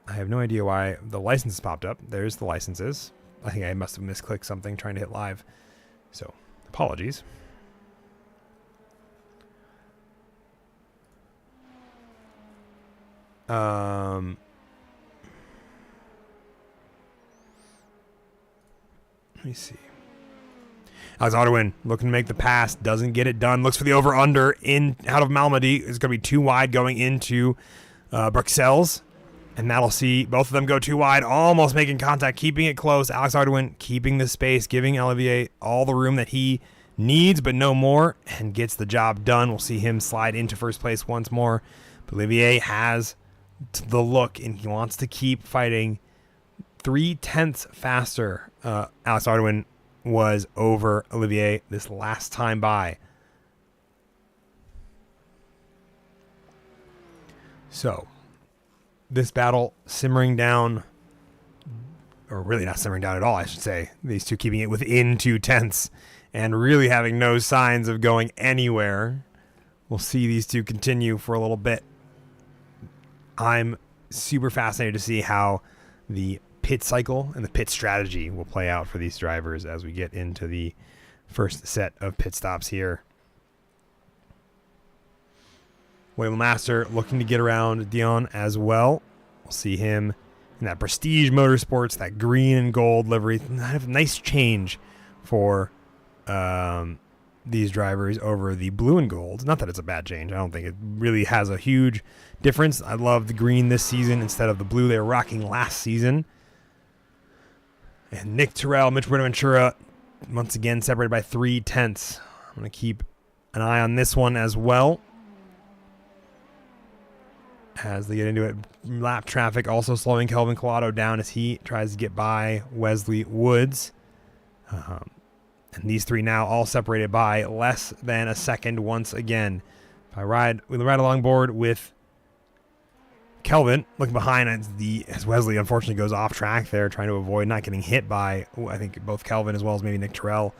I have no idea why the license popped up. There's the licenses. I think I must have misclicked something trying to hit live. So apologies. Let me see. Alex Audouin looking to make the pass, doesn't get it done. Looks for the over-under in out of Malmedy. It's going to be too wide going into Bruxelles. And that'll see both of them go too wide, almost making contact, keeping it close. Alex Audouin keeping the space, giving Olivier all the room that he needs, but no more, and gets the job done. We'll see him slide into first place once more. But Olivier has the look, and he wants to keep fighting. 3/10 faster. Alex Audouin was over Olivier this last time by. So this battle simmering down, or really not simmering down at all, I should say. These two keeping it within 2/10 and really having no signs of going anywhere. We'll see these two continue for a little bit. I'm super fascinated to see how the pit cycle and the pit strategy will play out for these drivers as we get into the first set of pit stops here. William Master looking to get around Dion as well. We'll see him in that Prestige Motorsports, that green and gold livery. Nice change for these drivers over the blue and gold. Not that it's a bad change. I don't think it really has a huge difference. I love the green this season instead of the blue they were rocking last season. And Nick Terrell, Mitch Bonaventura, once again separated by 3/10. I'm going to keep an eye on this one as well as they get into it. Lap traffic also slowing Kelvin Collado down as he tries to get by Wesley Woods. And these three now all separated by less than a second once again. If I ride along board with Kelvin, looking behind as Wesley unfortunately goes off track there, trying to avoid not getting hit by, I think, both Kelvin as well as maybe Nick Terrell.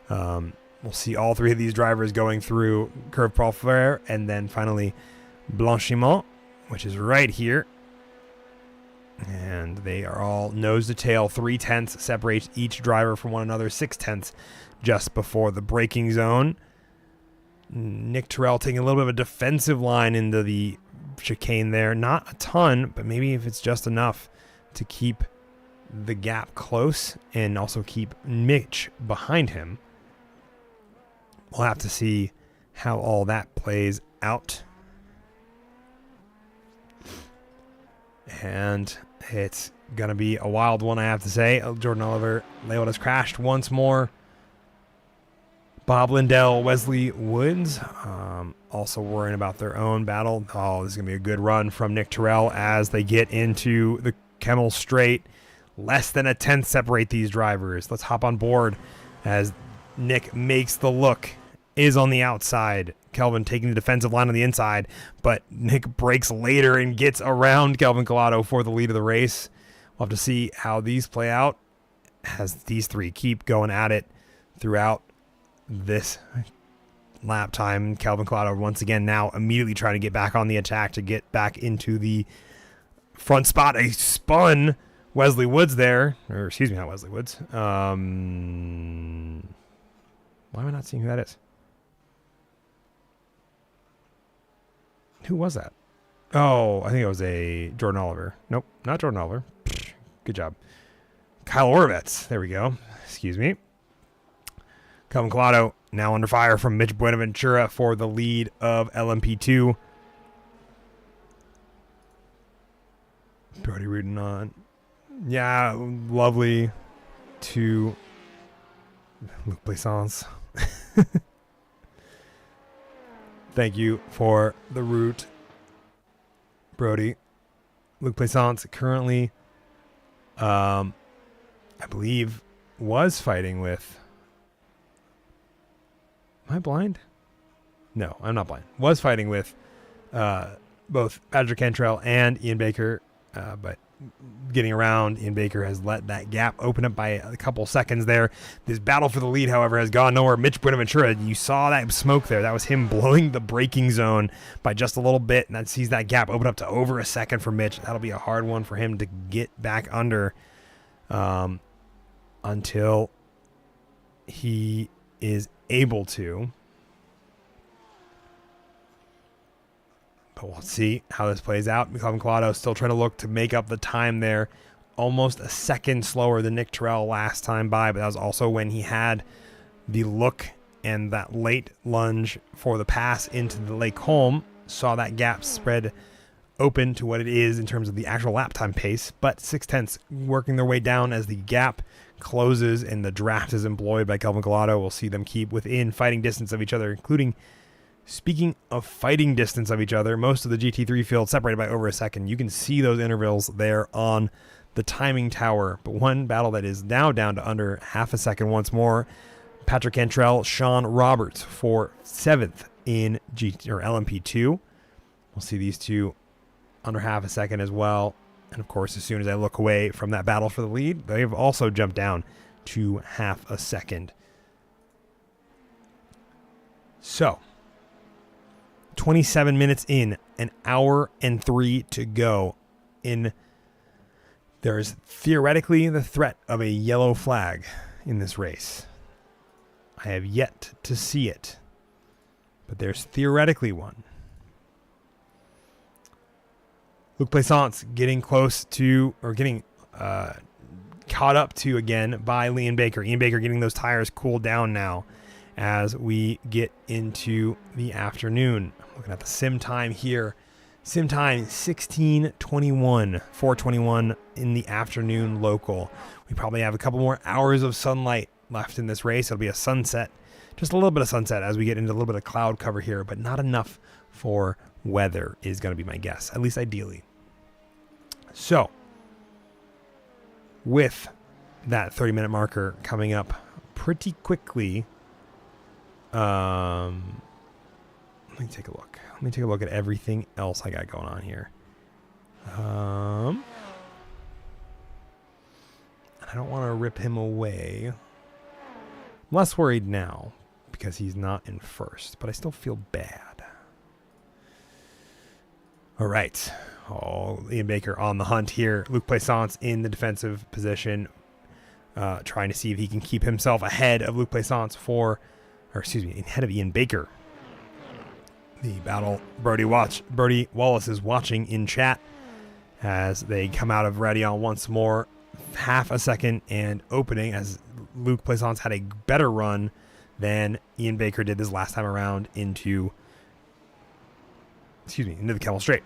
We'll see all three of these drivers going through Curve Paul Frere, and then finally Blanchiment, which is right here. And they are all nose to tail. 3/10 separates each driver from one another. 6/10 just before the braking zone. Nick Terrell taking a little bit of a defensive line into the chicane there. Not a ton, but maybe if it's just enough to keep the gap close and also keep Mitch behind him. We'll have to see how all that plays out. And it's going to be a wild one, I have to say. Jordan Oliver, Leod has crashed once more. Bob Lindell, Wesley Woods, also worrying about their own battle. Oh, this is going to be a good run from Nick Terrell as they get into the Kemmel Straight. Less than a tenth separate these drivers. Let's hop on board as Nick makes the look. Is on the outside. Kelvin taking the defensive line on the inside, but Nick breaks later and gets around Kelvin Collado for the lead of the race. We'll have to see how these play out as these three keep going at it throughout this lap time. Kelvin Collado once again now immediately trying to get back on the attack to get back into the front spot. A spun Wesley Woods there, or excuse me, not Wesley Woods. Why am I not seeing who that is? Who was that? Oh, I think it was a Jordan Oliver. Nope, not Jordan Oliver. Good job. Kyle Orovitz. There we go. Excuse me. Calvin Collado now under fire from Mitch Buenaventura for the lead of LMP2. Brody rooting on. Yeah, lovely to Luc Plaisance. Thank you for the root, Brody. Luc Plaisance currently, I believe, was fighting with... Am I blind? No, I'm not blind. Was fighting with both Patrick Cantrell and Ian Baker, but getting around, Ian Baker has let that gap open up by a couple seconds there. This battle for the lead, however, has gone nowhere. Mitch Buenaventura, you saw that smoke there. That was him blowing the braking zone by just a little bit, and that sees that gap open up to over a second for Mitch. That'll be a hard one for him to get back under until he is able to. But we'll see how this plays out. Calvin Collado still trying to look to make up the time there. Almost a second slower than Nick Terrell last time by, but that was also when he had the look and that late lunge for the pass into the Lake Holm. Saw that gap spread open to what it is in terms of the actual lap time pace, but 6/10 working their way down as the gap closes and the draft is employed by Calvin Collado. We'll see them keep within fighting distance of each other, including... Speaking of fighting distance of each other, most of the GT3 field separated by over a second. You can see those intervals there on the timing tower. But one battle that is now down to under half a second once more. Patrick Cantrell, Sean Roberts for 7th in LMP2. We'll see these two under half a second as well. And of course, as soon as I look away from that battle for the lead, they've also jumped down to half a second. So... 27 minutes in, an hour and 3 to go. There's theoretically the threat of a yellow flag in this race. I have yet to see it, but there's theoretically one. Luc Plaisance getting close to, or getting caught up to again by Ian Baker. Ian Baker getting those tires cooled down now as we get into the afternoon. Looking at the sim time here. Sim time 16:21, 4:21 in the afternoon local. We probably have a couple more hours of sunlight left in this race. It'll be a sunset, just a little bit of sunset as we get into a little bit of cloud cover here, but not enough for weather is going to be my guess, at least ideally. So, with that 30-minute marker coming up pretty quickly, let me take a look. Let me take a look at everything else I got going on here. I don't want to rip him away. I'm less worried now because he's not in first, but I still feel bad. All right. Oh, Ian Baker on the hunt here. Luc Plaisance in the defensive position, trying to see if he can keep himself ahead of Luc Plaisance ahead of Ian Baker. The battle Brody Wallace is watching in chat as they come out of Radion once more. Half a second and opening as Luc Plaisance had a better run than Ian Baker did this last time around into the Camel Straight.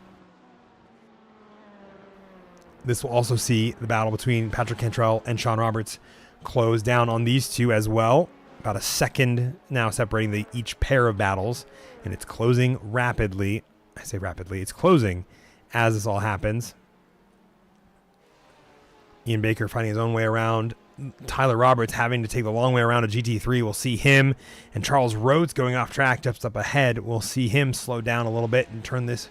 This will also see the battle between Patrick Cantrell and Sean Roberts close down on these two as well. About a second now separating each pair of battles, and it's closing rapidly. I say rapidly, it's closing as this all happens. Ian Baker finding his own way around. Tyler Roberts having to take the long way around a GT3. We'll see him, and Charles Rhodes going off track, jumps up ahead. We'll see him slow down a little bit and turn this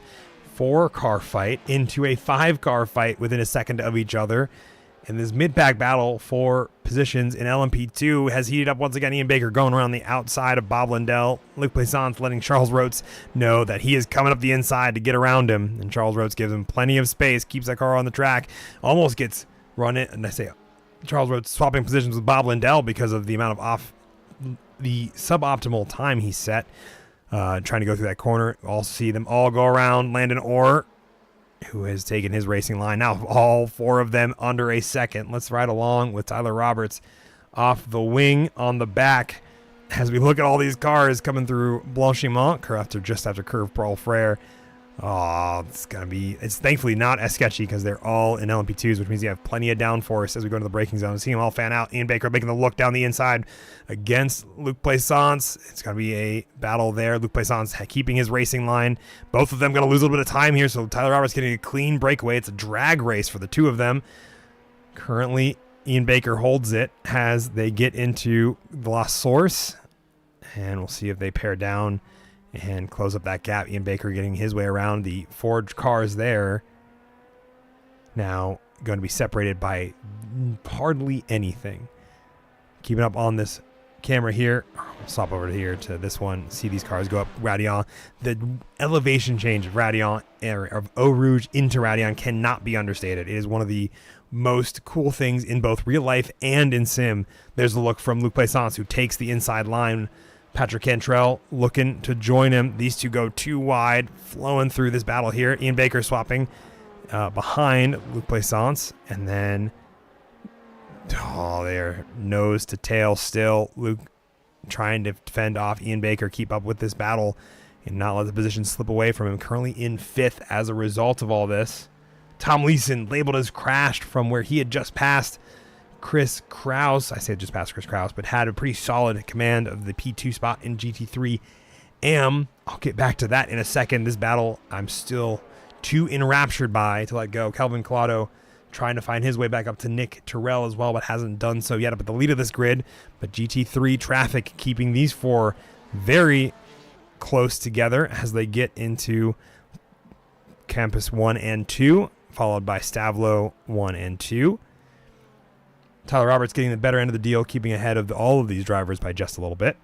4-car fight into a 5-car fight within a second of each other. And this mid-pack battle for positions in LMP2 has heated up once again. Ian Baker going around the outside of Bob Lindell. Luc Plaisance letting Charles Rhodes know that he is coming up the inside to get around him. And Charles Rhodes gives him plenty of space, keeps that car on the track, almost gets run in. And I say Charles Rhodes swapping positions with Bob Lindell because of the amount of the suboptimal time he set. Trying to go through that corner. Also see them all go around. Landon Orr, who has taken his racing line. Now all 4 of them under a second. Let's ride along with Tyler Roberts off the wing on the back as we look at all these cars coming through Blanchiment, just after Curve Paul Frere. Oh, it's thankfully not as sketchy because they're all in LMP2s, which means you have plenty of downforce as we go into the braking zone. See them all fan out. Ian Baker making the look down the inside against Luc Plaisance. It's going to be a battle there. Luc Plaisance keeping his racing line. Both of them going to lose a little bit of time here, so Tyler Roberts getting a clean breakaway. It's a drag race for the two of them. Currently, Ian Baker holds it as they get into the La Source, and we'll see if they pair down and close up that gap. Ian Baker getting his way around the four cars there. Now going to be separated by hardly anything. Keeping up on this camera here. We'll swap over here to this one. See these cars go up Radion. The elevation change of Radion, of Eau Rouge into Radion, cannot be understated. It is one of the most cool things in both real life and in sim. There's the look from Luc Plaisance, who takes the inside line. Patrick Cantrell looking to join him. These two go too wide, flowing through this battle here. Ian Baker swapping behind Luc Plaisance, and then they're nose to tail still. Luke trying to fend off Ian Baker, keep up with this battle, and not let the position slip away from him. Currently in fifth as a result of all this. Tom Leeson labeled as crashed from where he had just passed Chris Kraus. I said just past Chris Kraus, but had a pretty solid command of the P2 spot in GT3 AM. I'll get back to that in a second. This battle I'm still too enraptured by to let go. Kelvin Collado trying to find his way back up to Nick Terrell as well, but hasn't done so yet up at the lead of this grid. But GT3 traffic keeping these four very close together as they get into Campus 1 and 2, followed by Stavlo 1 and 2. Tyler Roberts getting the better end of the deal, keeping ahead of all of these drivers by just a little bit.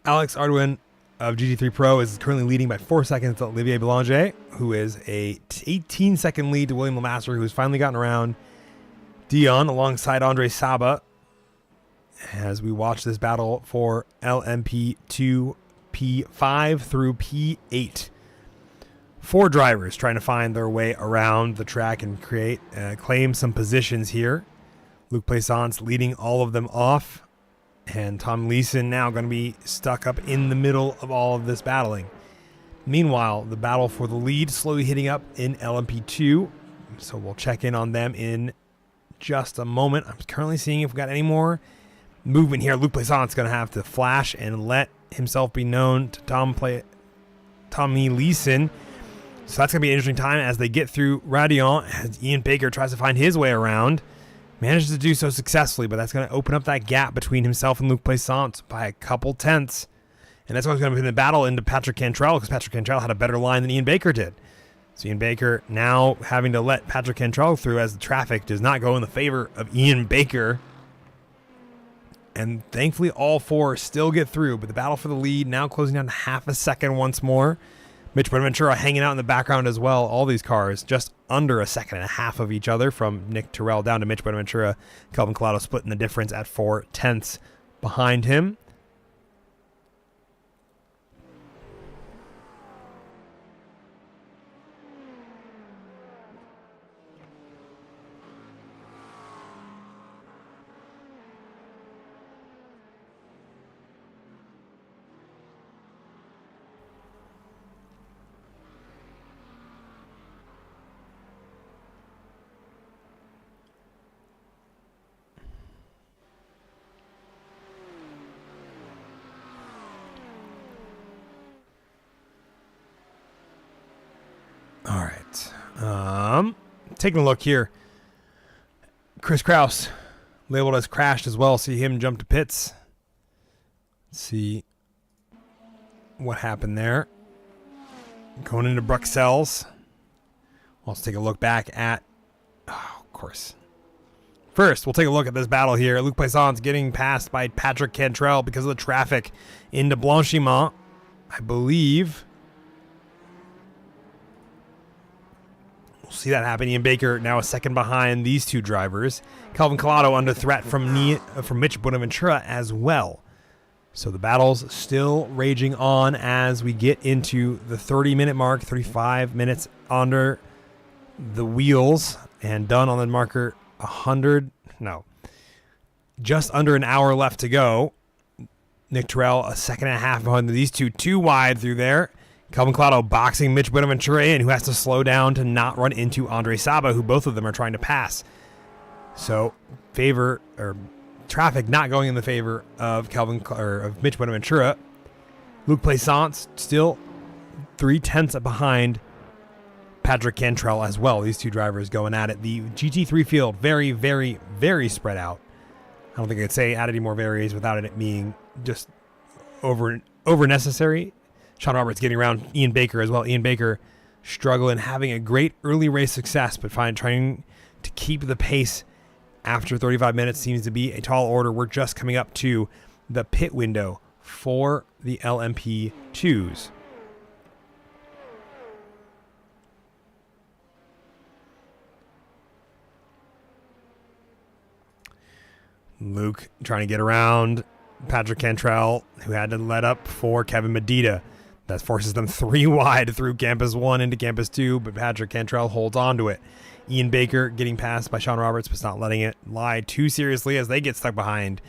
Alex Arduin of GT3 Pro is currently leading by 4 seconds to Olivier Belanger, who is a 18-second lead to William Lemaster, who has finally gotten around Dion alongside Andre Saba as we watch this battle for LMP2 P5 through P8. Four drivers trying to find their way around the track and claim some positions here. Luc Plaisance leading all of them off, and Tom Leeson now going to be stuck up in the middle of all of this battling. Meanwhile, the battle for the lead slowly hitting up in LMP2, so we'll check in on them in just a moment. I'm currently seeing if we've got any more movement here. Luc Plaisance going to have to flash and let himself be known to Tommy Leeson. So that's going to be an interesting time as they get through Radion, as Ian Baker tries to find his way around. Manages to do so successfully, but that's going to open up that gap between himself and Luc Plaisance by a couple tenths. And that's what's going to put the battle into Patrick Cantrell, because Patrick Cantrell had a better line than Ian Baker did. So Ian Baker now having to let Patrick Cantrell through as the traffic does not go in the favor of Ian Baker. And thankfully all four still get through, but the battle for the lead now closing down to half a second once more. Mitch Bonaventura hanging out in the background as well. All these cars just under a second and a half of each other, from Nick Terrell down to Mitch Bonaventura. Kelvin Collado splitting the difference at 4 tenths behind him. All right. Taking a look here. Chris Kraus labeled as crashed as well. See him jump to pits. Let's see what happened there. Going into Bruxelles. Let's take a look back at... Oh, of course. First, we'll take a look at this battle here. Luc Plaisance getting passed by Patrick Cantrell because of the traffic into Blanchiment. I believe... We'll see that happen. Ian Baker now a second behind these two drivers. Kelvin Collado under threat from Mitch Bonaventura as well. So the battle's still raging on as we get into the 30-minute mark, 35 minutes under the wheels and done on the marker. Just under an hour left to go. Nick Terrell a second and a half behind these two, too wide through there. Calvin Claudio boxing Mitch Buenaventura in, who has to slow down to not run into Andre Saba, who both of them are trying to pass. So traffic not going in the favor of of Mitch Buenaventura. Luke Plaisance still 0.3 behind Patrick Cantrell as well. These two drivers going at it. The GT3 field very, very, very spread out. I don't think I could say add any more varies without it being just over necessary. Sean Roberts getting around Ian Baker as well. Ian Baker struggling, having a great early race success, but trying to keep the pace after 35 minutes seems to be a tall order. We're just coming up to the pit window for the LMP2s. Luke trying to get around Patrick Cantrell, who had to let up for Kevin Medina. That forces them 3 wide through Campus 1 into Campus 2, but Patrick Cantrell holds on to it. Ian Baker getting passed by Sean Roberts, but not letting it lie too seriously as they get stuck behind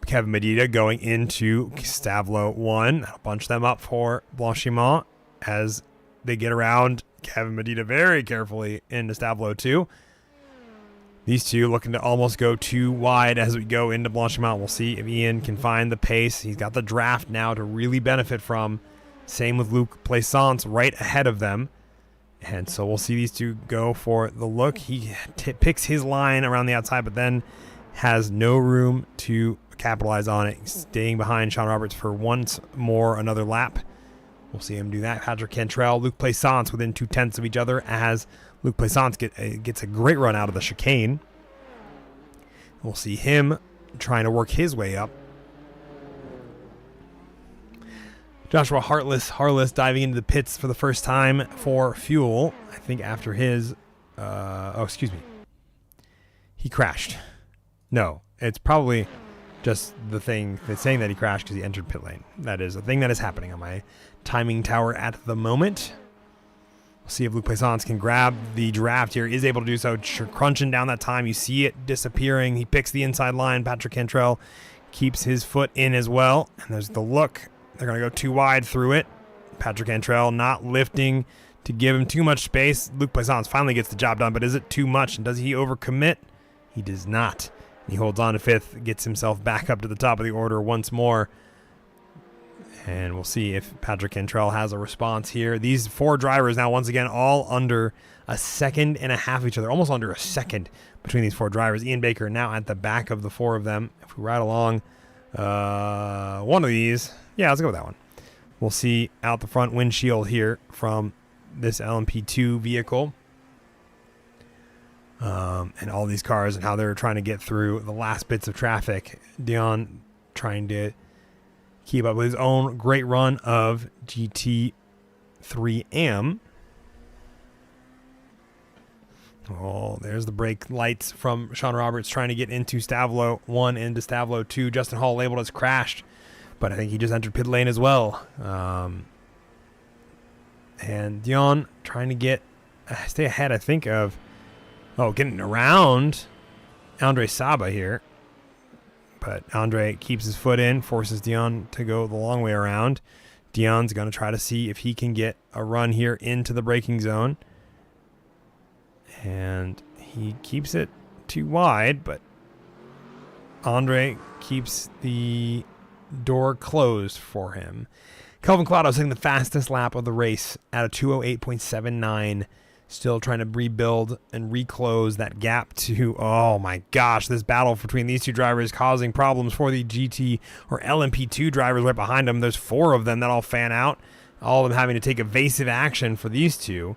Kevin Medina going into Stavlo 1. That'll bunch them up for Blanchiment as they get around Kevin Medina very carefully into Stavlo 2. These two looking to almost go too wide as we go into Blanchiment. We'll see if Ian can find the pace. He's got the draft now to really benefit from. Same with Luke Plaisance right ahead of them. And so we'll see these two go for the look. He picks his line around the outside, but then has no room to capitalize on it. Staying behind Sean Roberts for once more another lap. We'll see him do that. Patrick Cantrell, Luke Plaisance within 0.2 of each other as Luke Plaisance gets a great run out of the chicane. We'll see him trying to work his way up. Joshua Harless diving into the pits for the first time for fuel. I think after his... He crashed. No, it's probably just the thing that's saying that he crashed because he entered pit lane. That is a thing that is happening on my timing tower at the moment. We'll see if Luke Plaisance can grab the draft here. Is able to do so. Crunching down that time. You see it disappearing. He picks the inside line. Patrick Cantrell keeps his foot in as well. And there's the look. They're going to go too wide through it. Patrick Cantrell not lifting to give him too much space. Luke Plaisance finally gets the job done, but is it too much? And does he overcommit? He does not. He holds on to 5th, gets himself back up to the top of the order once more. And we'll see if Patrick Cantrell has a response here. These 4 drivers now, once again, all under a second and a half of each other. Almost under a second between these 4 drivers. Ian Baker now at the back of the 4 of them. If we ride along one of these. Yeah, let's go with that one. We'll see out the front windshield here from this LMP2 vehicle. And all these cars and how they're trying to get through the last bits of traffic. Dion trying to keep up with his own great run of GT3M. Oh, there's the brake lights from Sean Roberts trying to get into Stavlo 1 into Stavlo 2. Justin Hall labeled as crashed, but I think he just entered pit lane as well. And Dion trying to stay ahead, I think, of... getting around Andre Saba here. But Andre keeps his foot in, forces Dion to go the long way around. Dion's going to try to see if he can get a run here into the braking zone. And he keeps it too wide, but Andre keeps the door closed for him. Calvin Claudio taking the fastest lap of the race at a 2:08.79. Still trying to rebuild and reclose that gap to, oh my gosh, this battle between these two drivers causing problems for the GT or LMP2 drivers right behind them. There's 4 of them that all fan out, all of them having to take evasive action for these two.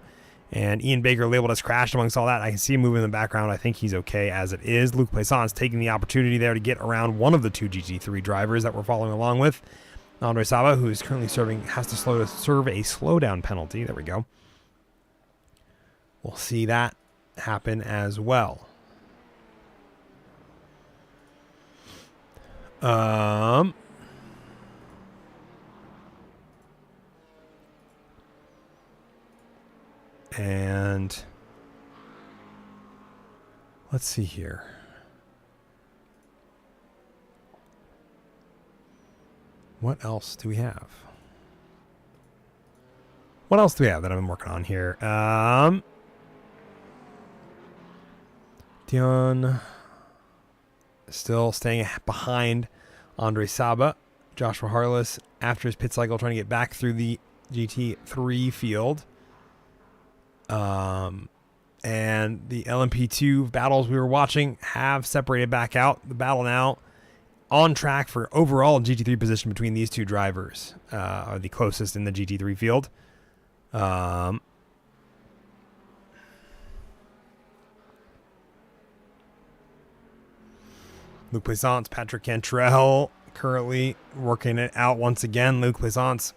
And Ian Baker labeled as crashed amongst all that. I can see him moving in the background. I think he's okay as it is. Luke Plaisance taking the opportunity there to get around one of the 2 GT3 drivers that we're following along with. Andre Saba, who is currently has to serve a slowdown penalty. There we go. We'll see that happen as well. And Let's see here. What else do we have? What else do we have that I've been working on here? Dion still staying behind Andre Saba. Joshua Harless, after his pit cycle, trying to get back through the GT3 field. And the LMP2 battles we were watching have separated back out. The battle now on track for overall GT3 position between these two drivers are the closest in the GT3 field. Luc Plaisance, Patrick Cantrell currently working it out once again. Luc Plaisance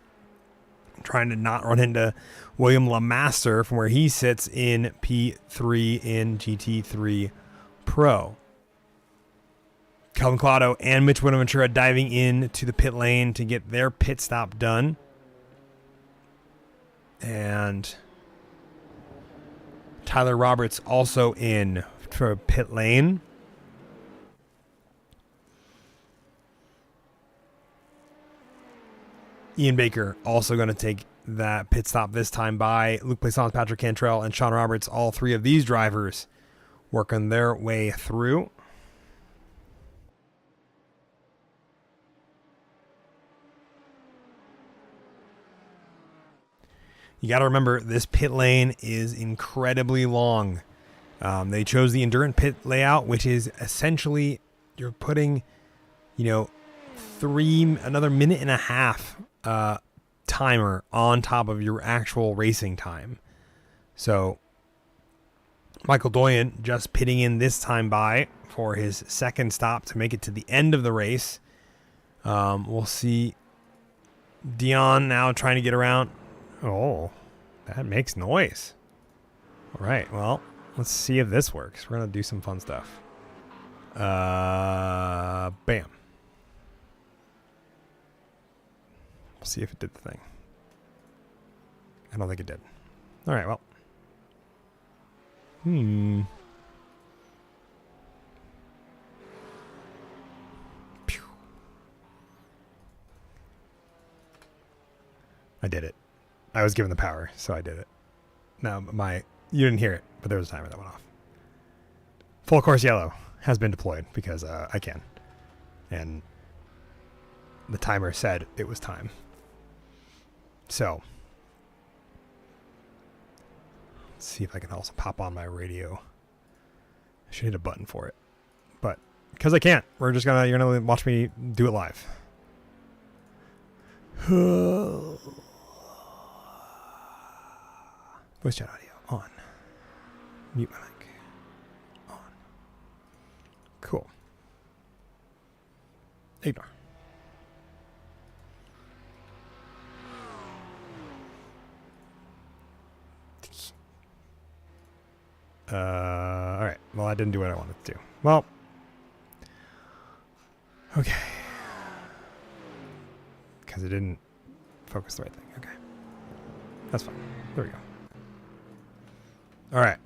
trying to not run into William LeMaster from where he sits in P3 in GT3 Pro. Calvin Claudio and Mitch Winneventura diving in to the pit lane to get their pit stop done. And Tyler Roberts also in for pit lane. Ian Baker also going to take that pit stop this time by Luc Plaisance, Patrick Cantrell, and Sean Roberts. All three of these drivers working their way through. You got to remember, this pit lane is incredibly long. They chose the Endurance pit layout, which is essentially you're putting, another minute and a half timer on top of your actual racing time. So Michael Doyen just pitting in this time by for his second stop to make it to the end of the race. We'll see Dion now trying to get around. Oh, that makes noise. All right, well, let's see if this works. We're going to do some fun stuff. Bam. We'll see if it did the thing. I don't think it did. All right, well. Pew. I did it. I was given the power, so I did it. Now, you didn't hear it, but there was a timer that went off. Full course yellow has been deployed because I can. And the timer said it was time. So, let's see if I can also pop on my radio. I should hit a button for it. But because I can't, you're gonna watch me do it live. Voice chat audio on. Mute my mic. On. Cool. Ignore. All right. Well, I didn't do what I wanted to do. Well, okay. Because it didn't focus the right thing. Okay. That's fine. There we go. All right.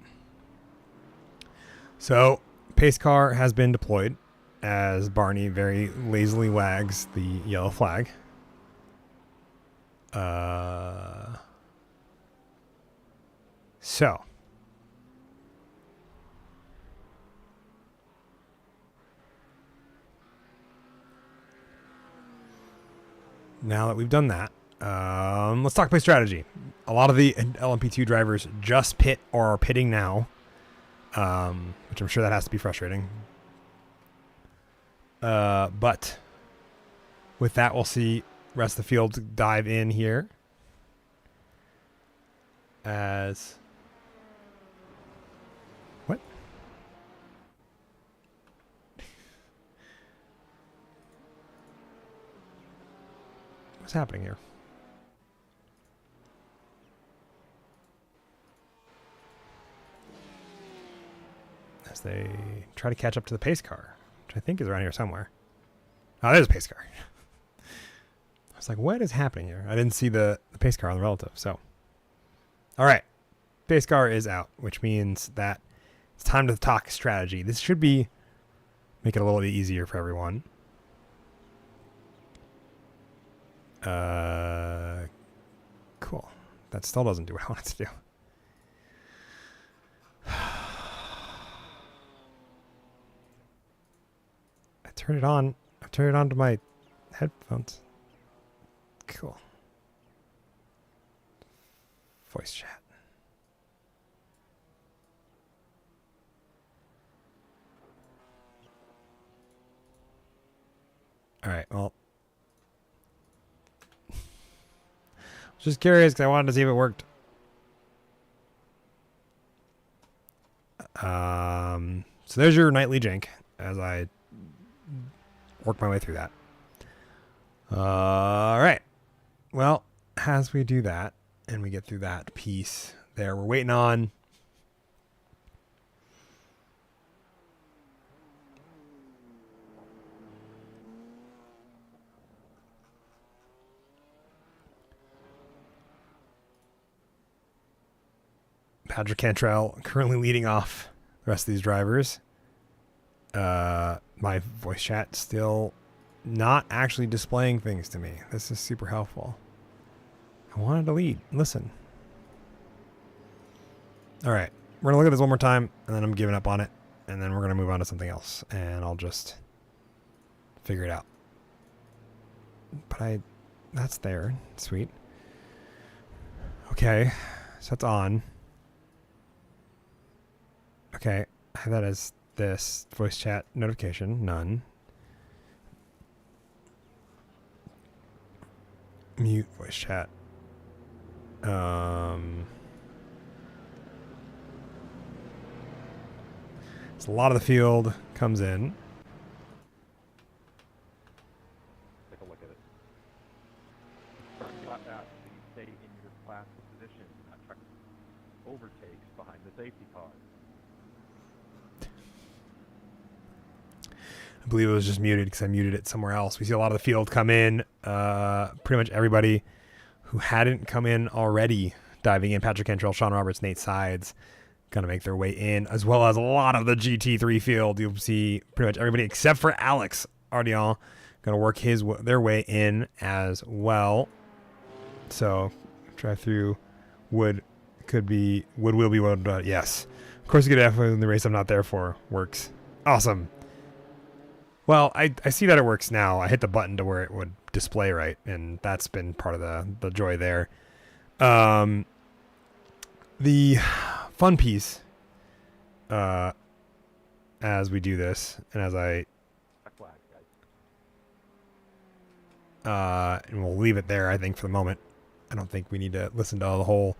So, pace car has been deployed as Barney very lazily wags the yellow flag. So, now that we've done that, let's talk play strategy. A lot of the LMP2 drivers just pit or are pitting now, which I'm sure that has to be frustrating. But with that, we'll see rest of the field dive in here. As what? What's happening here? As they try to catch up to the pace car, which I think is around here somewhere. Oh, there's a pace car. I was like, what is happening here? I didn't see the pace car on the relative. So, all right. Pace car is out, which means that It's time to talk strategy. This should make it a little bit easier for everyone. Cool. That still doesn't do what I want it to do. I turned it on. I turned it on to my headphones. Cool. Voice chat. All right, well. Just curious because I wanted to see if it worked. So there's your nightly jank as I work my way through that. All right. Well, as we do that and we get through that piece there, we're waiting on Patrick Cantrell currently leading off the rest of these drivers. My voice chat still not actually displaying things to me. This is super helpful. I wanted to lead. Listen. All right. We're going to look at this one more time, and then I'm giving up on it, and then we're going to move on to something else, and I'll just figure it out. But that's there. Sweet. Okay. So that's on. Okay, I have that as this voice chat notification, none. Mute voice chat. So a lot of the field comes in. Take a look at it. Got that, so you stay in your class position. That truck overtakes behind the safety car. I believe it was just muted because I muted it somewhere else. We see a lot of the field come in. Pretty much everybody who hadn't come in already diving in. Patrick Cantrell, Sean Roberts, Nate Sides going to make their way in, as well as a lot of the GT3 field. You'll see pretty much everybody except for Alex Ardian going to work their way in as well. So drive through will be what. Yes. Of course, you get F in the race I'm not there for. Works. Awesome. Well, I see that it works now. I hit the button to where it would display right, and that's been part of the joy there. The fun piece, as we do this, and as and we'll leave it there, I think, for the moment. I don't think we need to listen to the whole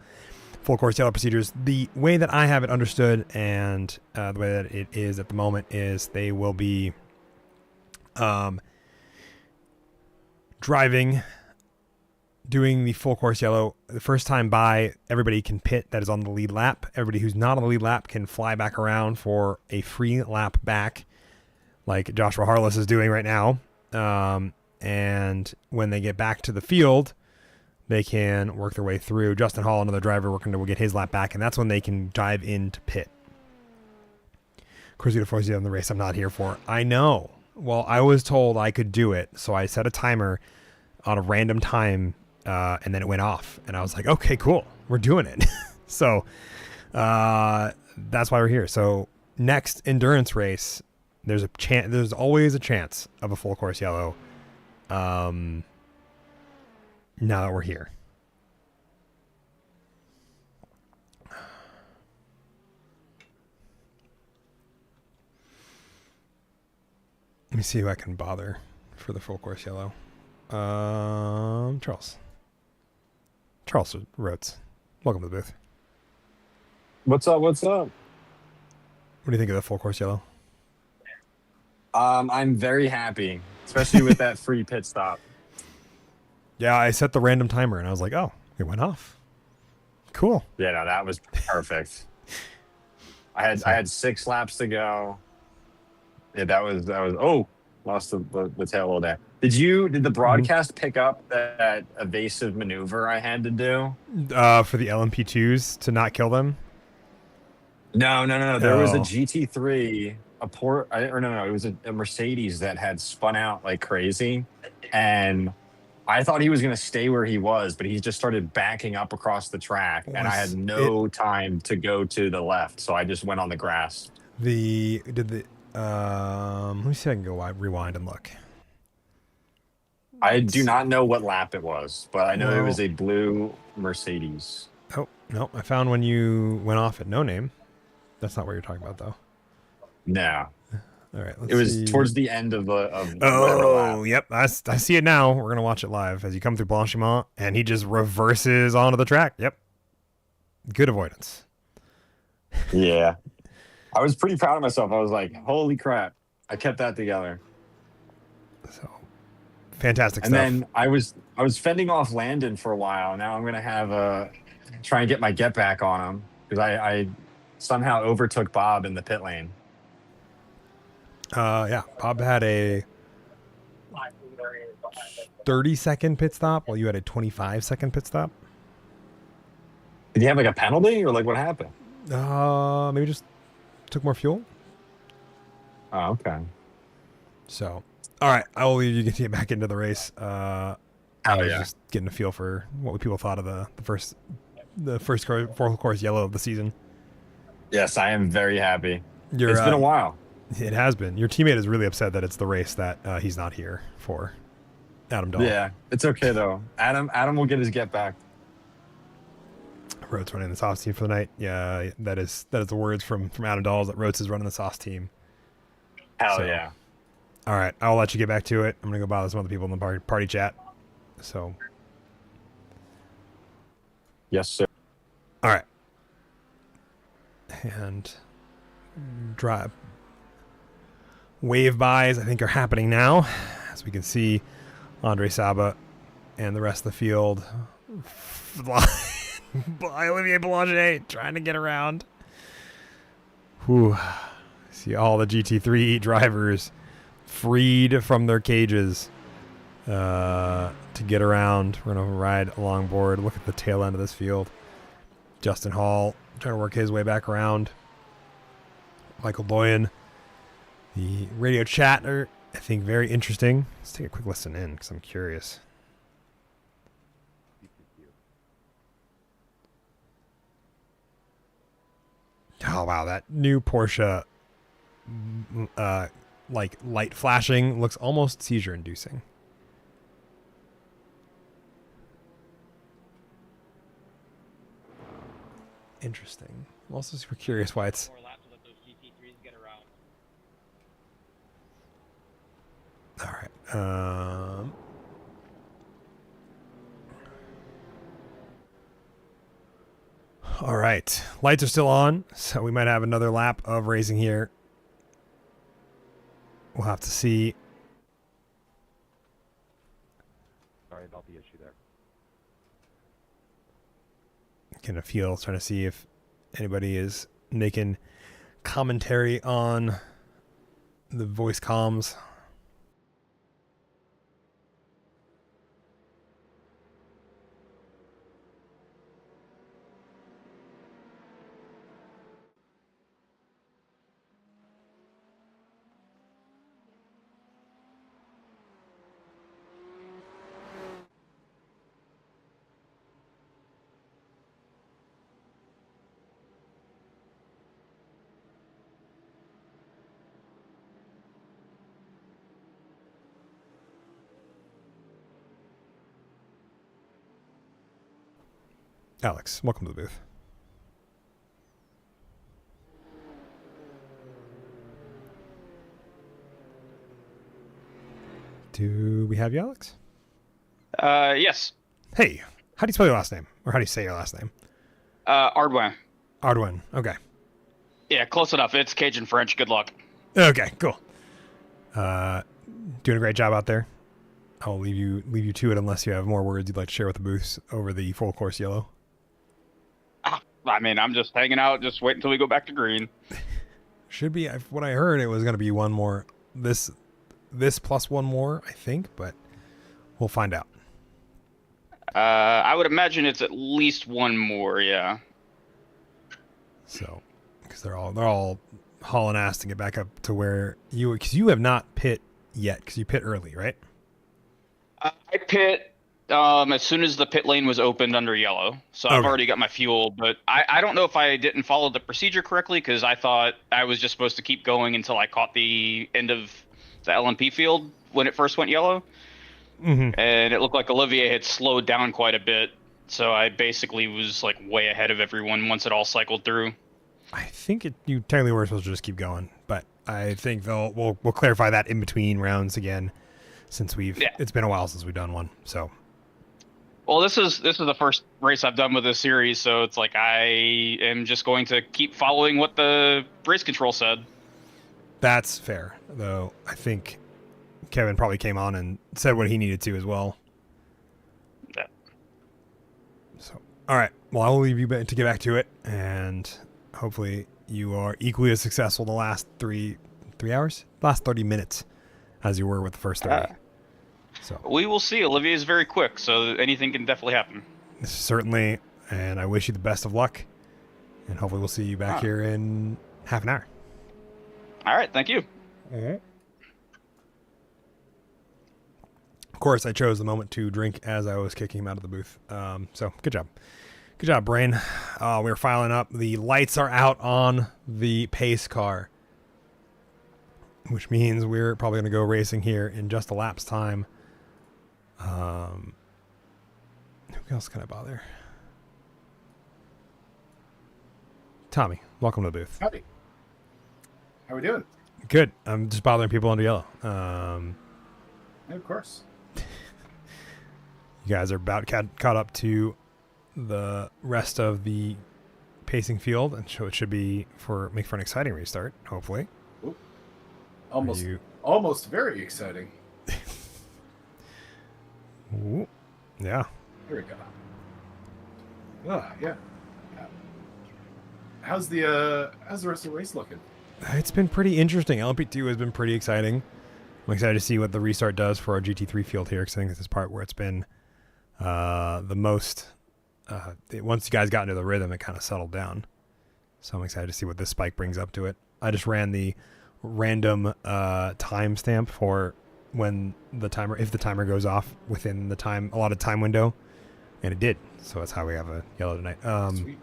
full course yellow procedures. The way that I have it understood and the way that it is at the moment is they will be driving, doing the full course yellow. The first time by, everybody can pit that is on the lead lap. Everybody who's not on the lead lap can fly back around for a free lap back, like Joshua Harless is doing right now. And when they get back to the field, they can work their way through. Justin Hall, another driver, working to get his lap back, and that's when they can dive into pit. Cruising to force you on the race I'm not here for. I know. Well, I was told I could do it, so I set a timer on a random time, and then it went off. And I was like, okay, cool. We're doing it. So that's why we're here. So next endurance race, there's always a chance of a full course yellow now that we're here. Let me see who I can bother for the full course yellow. Charles Rhodes. Welcome to the booth. What's up? What's up? What do you think of the full course yellow? I'm very happy, especially with that free pit stop. Yeah, I set the random timer and I was like, oh, it went off. Cool. Yeah, no, that was perfect. I had 6 laps to go. Yeah, that was lost the tail a little there. Did the broadcast pick up that evasive maneuver I had to do? For the LMP2s to not kill them? No. There was a Oh, GT3, or no, it was a Mercedes that had spun out like crazy, and I thought he was going to stay where he was, but he just started backing up across the track, and I had was it no time to go to the left, so I just went on the grass. let me see if I can go rewind and look. I Let's do see. not know what lap it was, but I know it was Well, a blue Mercedes. oh, no, I found when you went off at no name. That's not what you're talking about, though. No, All right, it let's was see. towards the end of whatever lap. Oh, yep. I see it now. We're going to watch it live as you come through Blanchimont, and he just reverses onto the track. Yep. Good avoidance. Yeah, I was pretty proud of myself. I was like, "Holy crap!" I kept that together. So, fantastic And stuff. then I was fending off Landon for a while. Now I'm gonna have try and get my get back on him because I somehow overtook Bob in the pit lane. Yeah, Bob had a 30-second pit stop while you had a 25-second pit stop. Did he have like a penalty or like what happened? Maybe just took more fuel. Oh, okay. So, all right, I will leave you to get back into the race. I Oh was yeah. just getting a feel for what people thought of the first fourth course yellow of the season. Yes, I am very happy. Your It's been a while. It has been. Your teammate is really upset that it's the race that he's not here for. Adam Dahl. Yeah, it's okay though. Adam will get his get back. Rhodes running the sauce team for the night. Yeah, that is the words from Adam Dahl that Rhodes is running the sauce team. Hell So, yeah. all right, I'll let you get back to it. I'm gonna go bother some other people in the party chat. So, Yes, sir. all right, and drive wave bys I think are happening now, as we can see Andre Saba and the rest of the field by Olivier Boulanger trying to get around. Whew. See all the GT3 drivers freed from their cages to get around. We're going to ride along board. Look at the tail end of this field. Justin Hall trying to work his way back around. Michael Boyan, the radio chatter, I think very interesting. Let's take a quick listen in because I'm curious. Oh, wow. That new Porsche, like light flashing, looks almost seizure inducing. Interesting. I'm also super curious why it's. All right. All right. Lights are still on, so we might have another lap of racing here. We'll have to see. Sorry about the issue there. Getting a feel, trying to see if anybody is making commentary on the voice comms. Alex, welcome to the booth. Do we have you, Alex? Yes. Hey, how do you spell your last name? Or how do you say your last name? Ardwin. Ardwin. Okay. Yeah, close enough. It's Cajun French. Good luck. Okay, cool. Doing a great job out there. I'll leave you to it unless you have more words you'd like to share with the booths over the full course yellow. I mean, I'm just hanging out, just wait until we go back to green. Should be what I heard. It was going to be one more. This plus one more, I think, but we'll find out. I would imagine it's at least one more. Yeah. So, because they're all hauling ass to get back up to where because you have not pit yet, because you pit early, right? I pit as soon as the pit lane was opened under yellow, so I've already got my fuel. But I don't know if I didn't follow the procedure correctly, because I thought I was just supposed to keep going until I caught the end of the LMP field when it first went yellow. Mm-hmm. And it looked like Olivier had slowed down quite a bit, so I basically was like way ahead of everyone once it all cycled through. I think you technically were supposed to just keep going, but I think we'll clarify that in between rounds again, since it's been a while since we've done one. So, well, this is the first race I've done with this series, so it's like I am just going to keep following what the race control said. That's fair, though. I think Kevin probably came on and said what he needed to as well. Yeah. So, all right. Well, I will leave you to get back to it, and hopefully you are equally as successful the last 3 hours, last 30 minutes, as you were with the first 30. So we will see. Olivier is very quick, so anything can definitely happen. Certainly, and I wish you the best of luck, and hopefully we'll see you back here in half an hour. All right. Thank you. Of course, I chose the moment to drink as I was kicking him out of the booth. So good job. Good job, Brain. We're filing up. The lights are out on the pace car, which means we're probably going to go racing here in just a lap's time. Who else can I bother? Tommy, welcome to the booth. Howdy. How we doing? Good. I'm just bothering people under yellow. Yeah, of course. You guys are about caught up to the rest of the pacing field, and so it should be make for an exciting restart, hopefully. Ooh. Almost very exciting. Ooh. Yeah. Here we go. Oh, yeah. How's the rest of the race looking? It's been pretty interesting. LMP2 has been pretty exciting. I'm excited to see what the restart does for our GT3 field here, because I think this is part where it's been the most. Once you guys got into the rhythm, it kind of settled down. So I'm excited to see what this spike brings up to it. I just ran the random timestamp for when if the timer goes off within the allotted time window, and it did. So that's how we have a yellow tonight. Sweet.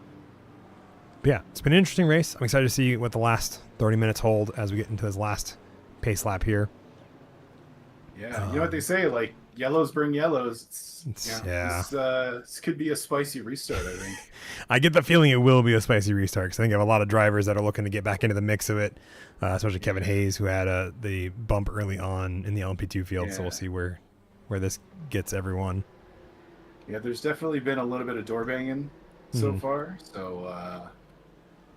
But yeah, it's been an interesting race. I'm excited to see what the last 30 minutes hold as we get into this last pace lap here. Yeah, you know what they say, like, yellows bring yellows. Yeah. This could be a spicy restart, I think. I get the feeling it will be a spicy restart, because I think I have a lot of drivers that are looking to get back into the mix of it, especially Kevin Hayes, who had the bump early on in the LMP2 field. Yeah. So we'll see where this gets everyone. Yeah, there's definitely been a little bit of door banging so far, so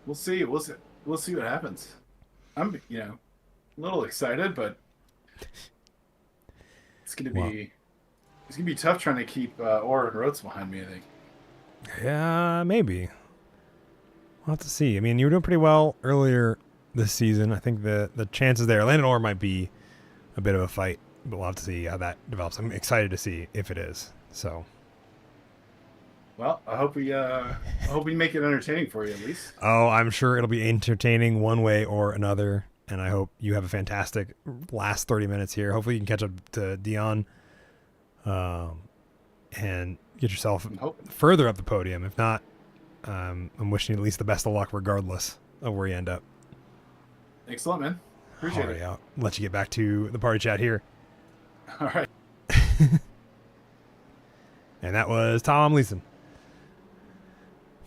we'll see. We'll see what happens. I'm a little excited, but it's gonna be tough trying to keep Orr and Rhodes behind me, I think. Yeah, maybe. We'll have to see. I mean, you were doing pretty well earlier this season. I think the chances there, Landon Orr might be a bit of a fight, but we'll have to see how that develops. I'm excited to see if it is. So. Well, I hope we make it entertaining for you at least. Oh, I'm sure it'll be entertaining one way or another, and I hope you have a fantastic last 30 minutes here. Hopefully you can catch up to Dion and get yourself further up the podium. If not, I'm wishing you at least the best of luck regardless of where you end up. Thanks a lot, man. Appreciate it. I'll let you get back to the party chat here. All right. And that was Tom Leeson.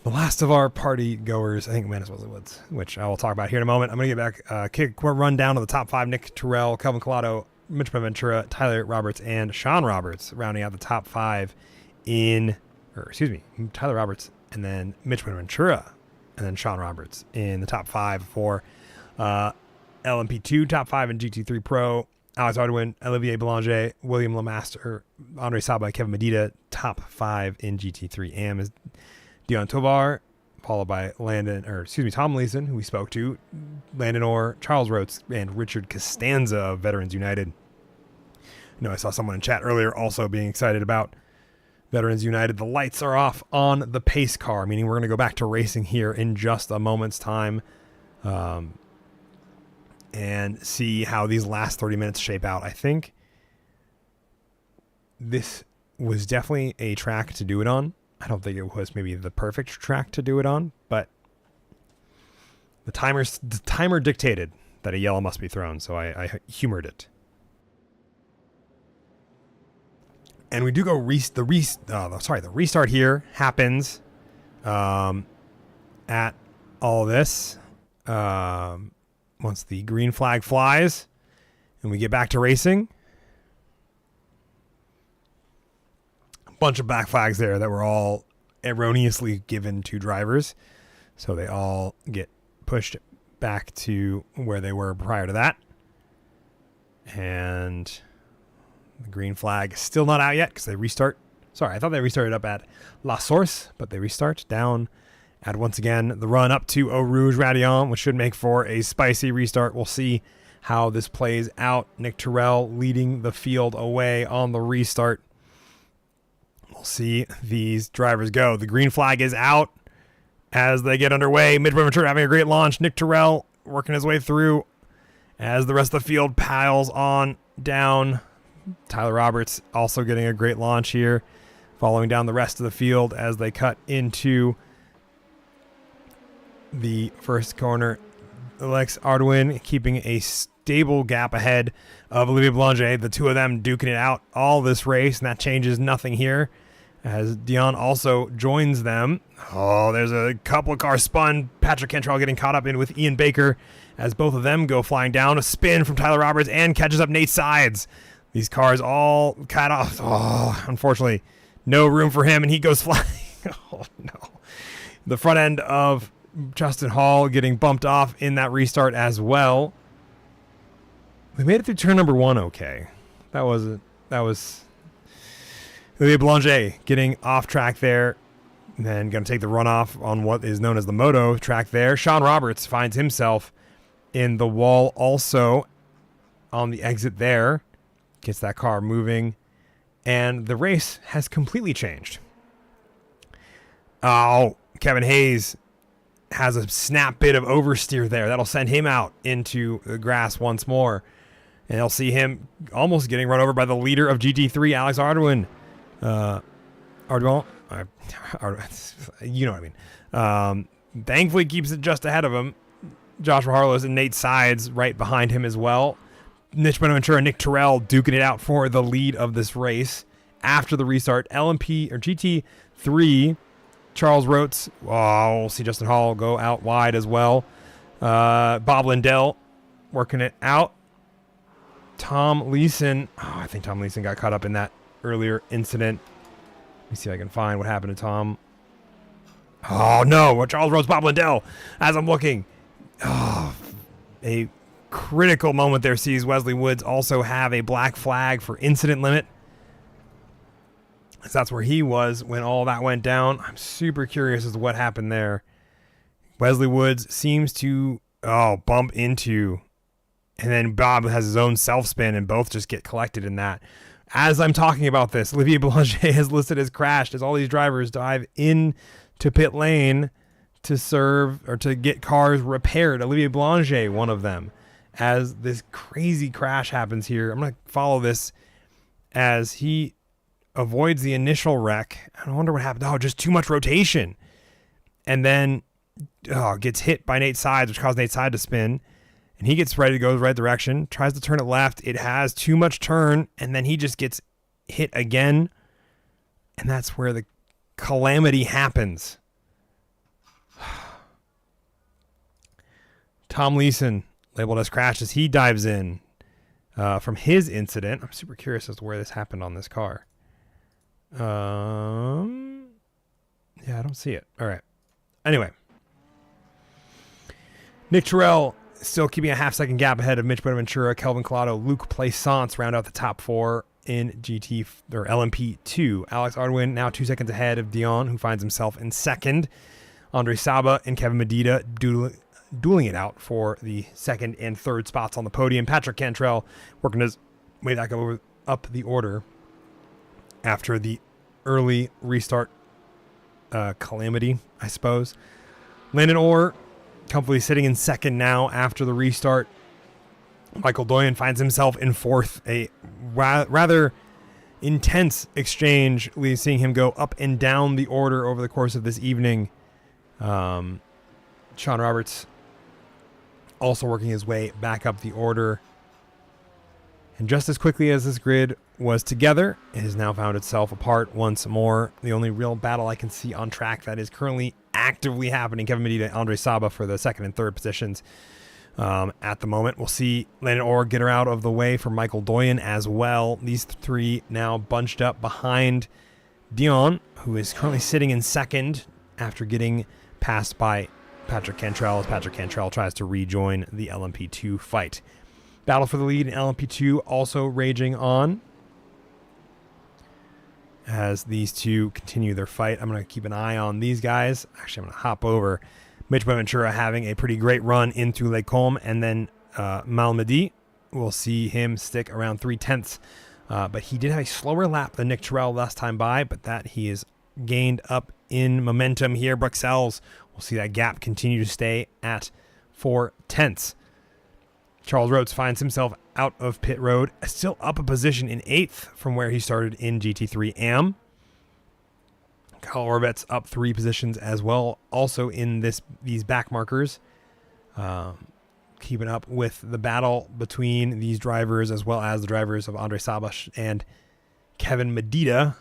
The last of our party goers, I think Manitoba Woods, which I will talk about here in a moment. I'm going to get back, run down to the top 5. Nick Terrell, Kelvin Collado, Mitch Ventura, Tyler Roberts, and Sean Roberts, rounding out the top 5 Tyler Roberts, and then Mitch Ventura, and then Sean Roberts in the top 5 for LMP2, top 5 in GT3 Pro. Alex Arduin, Olivier Belanger, William Lemaster, Andre Saba, Kevin Medina, top 5 in GT3 AM is Dion Tovar, followed by Tom Leeson, who we spoke to, Landon Orr, Charles Rhodes, and Richard Costanza of Veterans United. I saw someone in chat earlier also being excited about Veterans United. The lights are off on the pace car, meaning we're going to go back to racing here in just a moment's time. and see how these last 30 minutes shape out. I think this was definitely a track to do it on. I don't think it was maybe the perfect track to do it on, but the timer dictated that a yellow must be thrown, so I humored it. And we do go the restart here happens at all this once the green flag flies and we get back to racing. A bunch of black flags there that were all erroneously given to drivers, so they all get pushed back to where they were prior to that. And the green flag is still not out yet because they restart. Sorry, I thought they restarted up at La Source, but they restart down at, once again, the run up to Eau Rouge Radion, which should make for a spicy restart. We'll see how this plays out. Nick Terrell leading the field away on the restart. We'll see these drivers go. The green flag is out as they get underway. Mitch Ventura having a great launch. Nick Terrell working his way through as the rest of the field piles on down. Tyler Roberts also getting a great launch here, following down the rest of the field as they cut into the first corner. Alex Arduin keeping a stable gap ahead of Olivier Boulanger. The two of them duking it out all this race, and that changes nothing here as Dion also joins them. Oh, there's a couple of cars spun. Patrick Cantrell getting caught up in with Ian Baker as both of them go flying down. A spin from Tyler Roberts and catches up Nate Sides. These cars all cut off. Oh, unfortunately, no room for him, and he goes flying. Oh, no. The front end of Justin Hall getting bumped off in that restart as well. We made it through turn number 1 okay. That was Olivier Boulanger getting off track there, and then going to take the runoff on what is known as the moto track there. Sean Roberts finds himself in the wall also on the exit there. Gets that car moving, and the race has completely changed. Oh, Kevin Hayes has a snap bit of oversteer there. That'll send him out into the grass once more, and they'll see him almost getting run over by the leader of GT3, Alex Arduin. You know what I mean. Thankfully keeps it just ahead of him. Joshua Harlow's and Nate Sides right behind him as well. Mitch Bonaventura and Nick Terrell duking it out for the lead of this race. After the restart, LMP or GT3, Charles Rotes. Oh, we'll see Justin Hall go out wide as well. Bob Lindell working it out. Tom Leeson. Oh, I think Tom Leeson got caught up in that earlier incident. Let me see if I can find what happened to Tom. Oh, no. Charles Rotes, Bob Lindell. As I'm looking. Oh, a critical moment there sees Wesley Woods also have a black flag for incident limit. So that's where he was when all that went down. I'm super curious as to what happened there. Wesley Woods seems to bump into, and then Bob has his own self spin, and both just get collected in that. As I'm talking about this, Olivier Boulanger has listed as crashed as all these drivers dive into pit lane to serve or to get cars repaired. Olivier Boulanger, one of them. As this crazy crash happens here, I'm going to follow this as he avoids the initial wreck. I wonder what happened. Oh, just too much rotation. And then gets hit by Nate Sides, which caused Nate Sides to spin. And he gets ready to go the right direction, tries to turn it left. It has too much turn, and then he just gets hit again. And that's where the calamity happens. Tom Leeson, labeled as crashed as he dives in from his incident. I'm super curious as to where this happened on this car. Yeah, I don't see it. All right. Anyway. Nick Terrell still keeping a half-second gap ahead of Mitch Bonaventura, Kelvin Collado, Luke Plaisance round out the top 4 in GT or LMP2. Alex Arduin now 2 seconds ahead of Dion, who finds himself in second. Andre Saba and Kevin Medina dueling it out for the second and third spots on the podium. Patrick Cantrell working his way back up the order after the early restart calamity, I suppose. Landon Orr comfortably sitting in second now after the restart. Michael Doyen finds himself in fourth. A rather intense exchange, seeing him go up and down the order over the course of this evening. Sean Roberts also working his way back up the order. And just as quickly as this grid was together, it has now found itself apart once more. The only real battle I can see on track that is currently actively happening, Kevin Medina and Andre Saba for the second and third positions at the moment. We'll see Landon Orr get her out of the way for Michael Doyen as well. These three now bunched up behind Dion, who is currently sitting in second after getting passed by Patrick Cantrell as Patrick Cantrell tries to rejoin the LMP2 fight. Battle for the lead in LMP2 also raging on as these two continue their fight. I'm going to keep an eye on these guys. Actually, I'm going to hop over. Mitch Buenaventura having a pretty great run into Lake Combe, and then Malmedy. We'll see him stick around 3/10. But he did have a slower lap than Nick Terrell last time by, but that he is gained up in momentum here. Bruxelles, we'll see that gap continue to stay at 4/10. Charles Rhodes finds himself out of pit road, still up a position in 8th from where he started in GT3 AM. Kyle Orbet's up 3 positions as well, also in these back markers. Keeping up with the battle between these drivers as well as the drivers of Andre Sabash and Kevin Medina.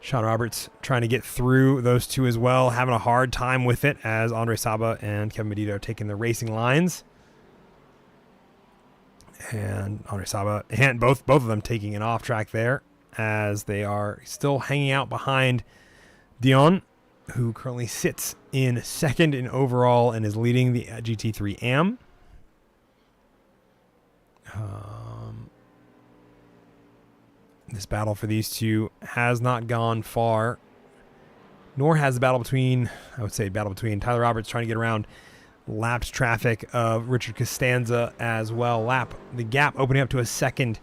Sean Roberts trying to get through those two as well, having a hard time with it as Andre Saba and Kevin Medina are taking the racing lines. And Andre Saba and both of them taking an off track there as they are still hanging out behind Dion, who currently sits in second in overall and is leading the GT3 AM. This battle for these two has not gone far, nor has the battle between, Tyler Roberts trying to get around lapped traffic of Richard Costanza as well. The gap opening up to a second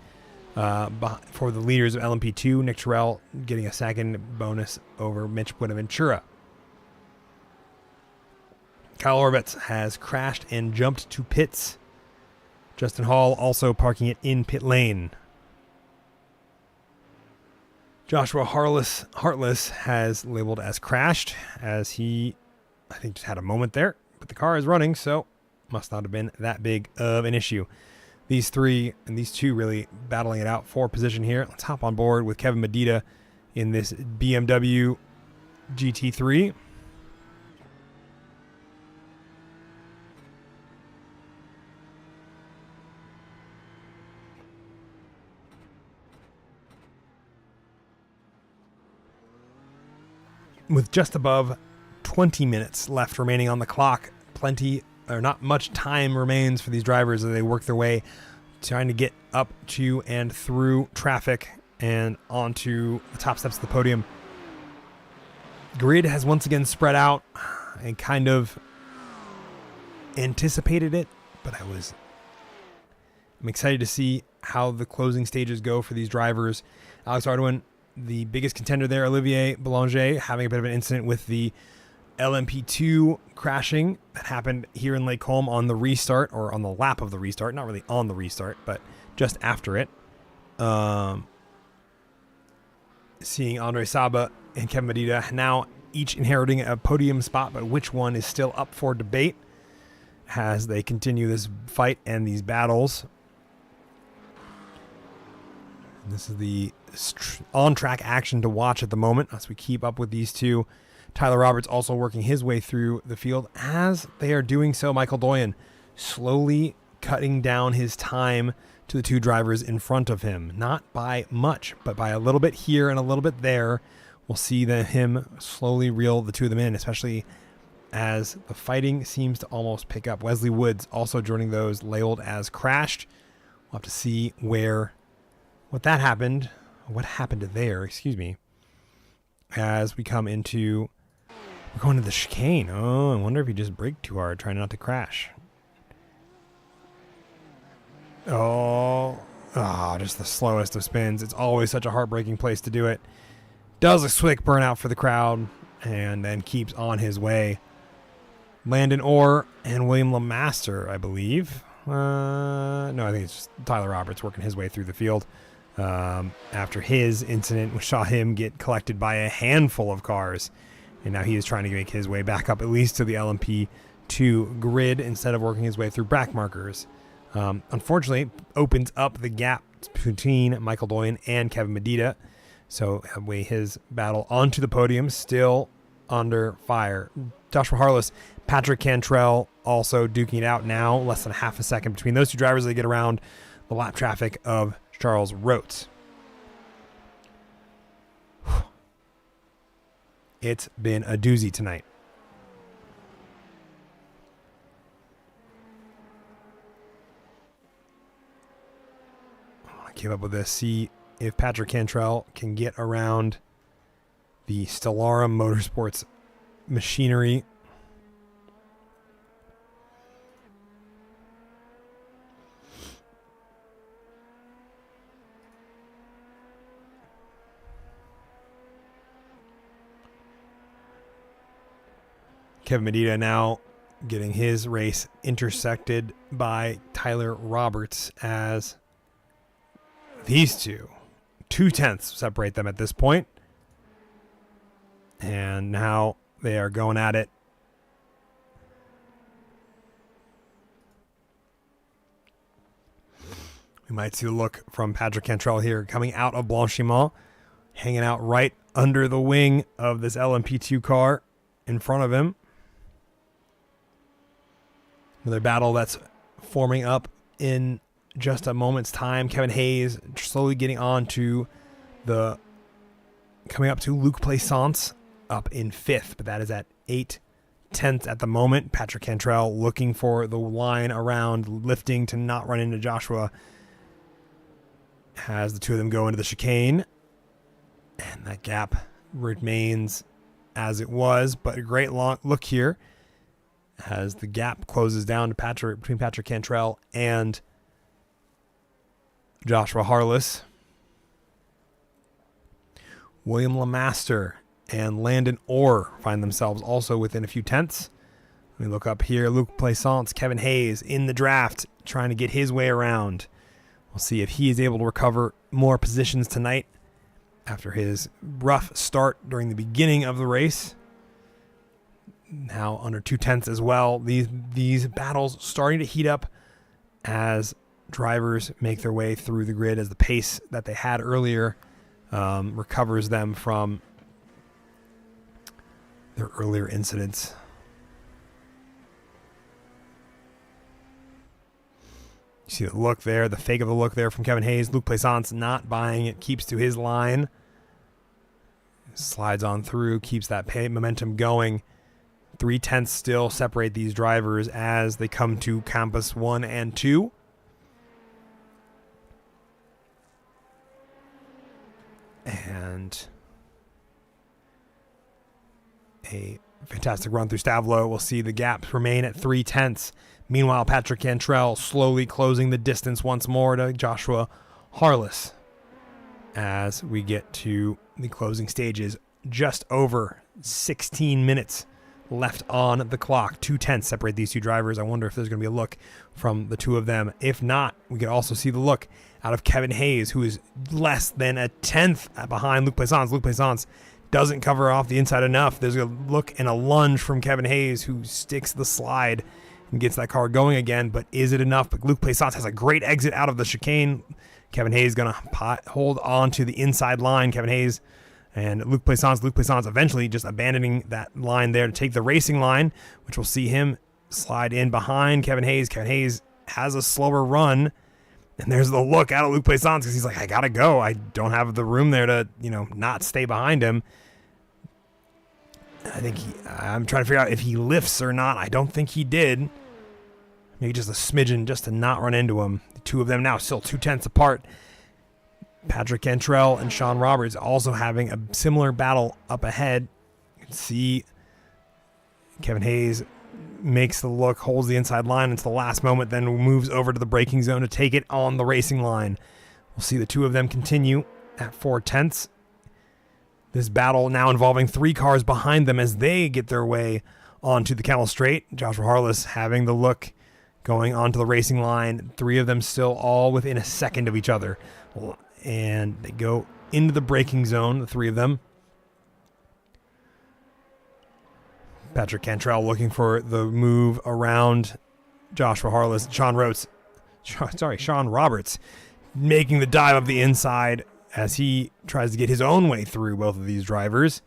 for the leaders of LMP2. Nick Terrell getting a second bonus over Mitch Buenaventura. Kyle Orbetz has crashed and jumped to pits. Justin Hall also parking it in pit lane. Joshua Heartless has labeled as crashed as he, I think, just had a moment there. But the car is running, so must not have been that big of an issue. These three and these two really battling it out for position here. Let's hop on board with Kevin Medina in this BMW GT3. With just above 20 minutes left remaining on the clock, not much time remains for these drivers as they work their way, trying to get up to and through traffic and onto the top steps of the podium. Grid has once again spread out and kind of anticipated it, but I'm excited to see how the closing stages go for these drivers. Alex Ardoin, the biggest contender there, Olivier Boulanger, having a bit of an incident with the LMP2 crashing that happened here in Lake Combe on the restart, or on the lap of the restart, not really on the restart, but just after it. Seeing Andre Saba and Kevin Medina now each inheriting a podium spot, but which one is still up for debate as they continue this fight and these battles. This is the on-track action to watch at the moment as we keep up with these two. Tyler Roberts also working his way through the field. As they are doing so, Michael Doyen slowly cutting down his time to the two drivers in front of him. Not by much, but by a little bit here and a little bit there. We'll see him slowly reel the two of them in, especially as the fighting seems to almost pick up. Wesley Woods also joining those labeled as crashed. We'll have to see what happened there, as we come into... We're going to the chicane. Oh, I wonder if he just braked too hard, trying not to crash. Just the slowest of spins. It's always such a heartbreaking place to do it. Does a quick burnout for the crowd, and then keeps on his way. Landon Orr and William LeMaster, I believe. No, I think it's just Tyler Roberts working his way through the field after his incident, which saw him get collected by a handful of cars. And now he is trying to make his way back up at least to the LMP2 grid instead of working his way through brack markers. Unfortunately, opens up the gap between Michael Doyen and Kevin Medina. So his battle onto the podium, still under fire. Joshua Harless, Patrick Cantrell also duking it out now. Less than half a second between those two drivers as they get around the lap traffic of Charles Rotes. It's been a doozy tonight. I want to keep up with this, see if Patrick Cantrell can get around the Stellara Motorsports machinery. Kevin Medina now getting his race intersected by Tyler Roberts as these two, 2/10 separate them at this point. And now they are going at it. We might see the look from Patrick Cantrell here coming out of Blanchimont, hanging out right under the wing of this LMP2 car in front of him. Another battle that's forming up in just a moment's time. Kevin Hayes slowly getting on to coming up to Luc Plaisance up in 5th, but that is at 8/10 at the moment. Patrick Cantrell looking for the line around, lifting to not run into Joshua as the two of them go into the chicane. And that gap remains as it was, but a great long look here as the gap closes down to between Patrick Cantrell and Joshua Harless. William LeMaster and Landon Orr find themselves also within a few tenths. We look up here, Luc Plaisance, Kevin Hayes in the draft, trying to get his way around. We'll see if he is able to recover more positions tonight after his rough start during the beginning of the race. Now under 2/10 as well. These battles starting to heat up as drivers make their way through the grid, as the pace that they had earlier recovers them from their earlier incidents. You see the look there, the fake of the look there from Kevin Hayes. Luc Plaisance not buying it, keeps to his line. Slides on through, keeps that momentum going. 3/10 still separate these drivers as they come to Campus 1 and 2. And a fantastic run through Stavlo. We'll see the gaps remain at 3/10. Meanwhile, Patrick Cantrell slowly closing the distance once more to Joshua Harless as we get to the closing stages. Just over 16 minutes left on the clock. 2/10 separate these two drivers. I wonder if there's going to be a look from the two of them. If not, we can also see the look out of Kevin Hayes, who is less than a 10th behind Luc Plaisance. Luc Plaisance doesn't cover off the inside enough. There's a look and a lunge from Kevin Hayes, who sticks the slide and gets that car going again. But is it enough? But Luc Plaisance has a great exit out of the chicane. Kevin Hayes going to hold on to the inside line. Kevin Hayes and Luc Plaisance eventually just abandoning that line there to take the racing line, which will see him slide in behind Kevin Hayes. Kevin Hayes has a slower run. And there's the look out of Luc Plaisance because he's like, I got to go. I don't have the room there to, not stay behind him. I think I'm trying to figure out if he lifts or not. I don't think he did. Maybe just a smidgen just to not run into him. The two of them now still 2/10 apart. Patrick Cantrell and Sean Roberts also having a similar battle up ahead. You can see Kevin Hayes makes the look, holds the inside line until the last moment, then moves over to the braking zone to take it on the racing line. We'll see the two of them continue at 4/10. This battle now involving 3 cars behind them as they get their way onto the Camel Straight. Joshua Harless having the look, going onto the racing line. 3 of them still all within a second of each other. And they go into the braking zone, the 3 of them. Patrick Cantrell looking for the move around Joshua Harless. Sean Roberts making the dive up the inside as he tries to get his own way through both of these drivers.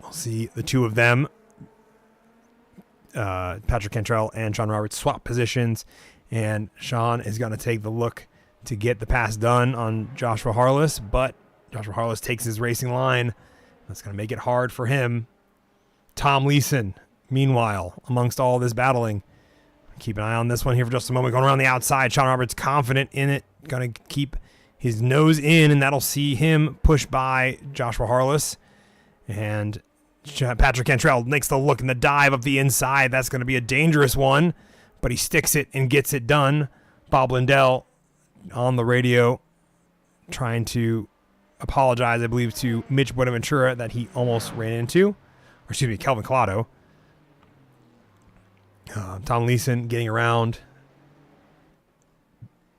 We'll see the 2 of them, Patrick Cantrell and Sean Roberts, swap positions, and Sean is going to take the look to get the pass done on Joshua Harless, but Joshua Harless takes his racing line. That's going to make it hard for him. Tom Leeson, meanwhile, amongst all this battling, keep an eye on this one here for just a moment. Going around the outside, Sean Roberts confident in it, going to keep his nose in, and that'll see him push by Joshua Harless. And Patrick Cantrell makes the look and the dive up the inside. That's going to be a dangerous one, but he sticks it and gets it done. Bob Lindell on the radio trying to apologize, I believe, to Mitch Buenaventura that he almost ran into. Or excuse me, Kelvin Collado. Tom Leeson getting around.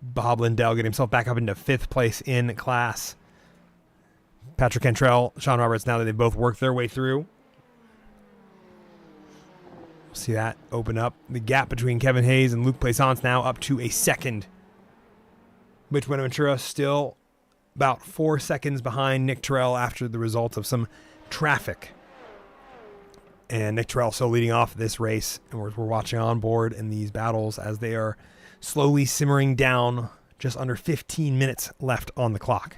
Bob Lindell getting himself back up into 5th place in class. Patrick Cantrell, Sean Roberts, now that they've both worked their way through. We'll see that open up. The gap between Kevin Hayes and Luke Plaisance now up to a second. Mitch Buenaventura still about 4 seconds behind Nick Terrell after the result of some traffic. And Nick Terrell still leading off this race. And we're watching on board in these battles as they are slowly simmering down. Just under 15 minutes left on the clock.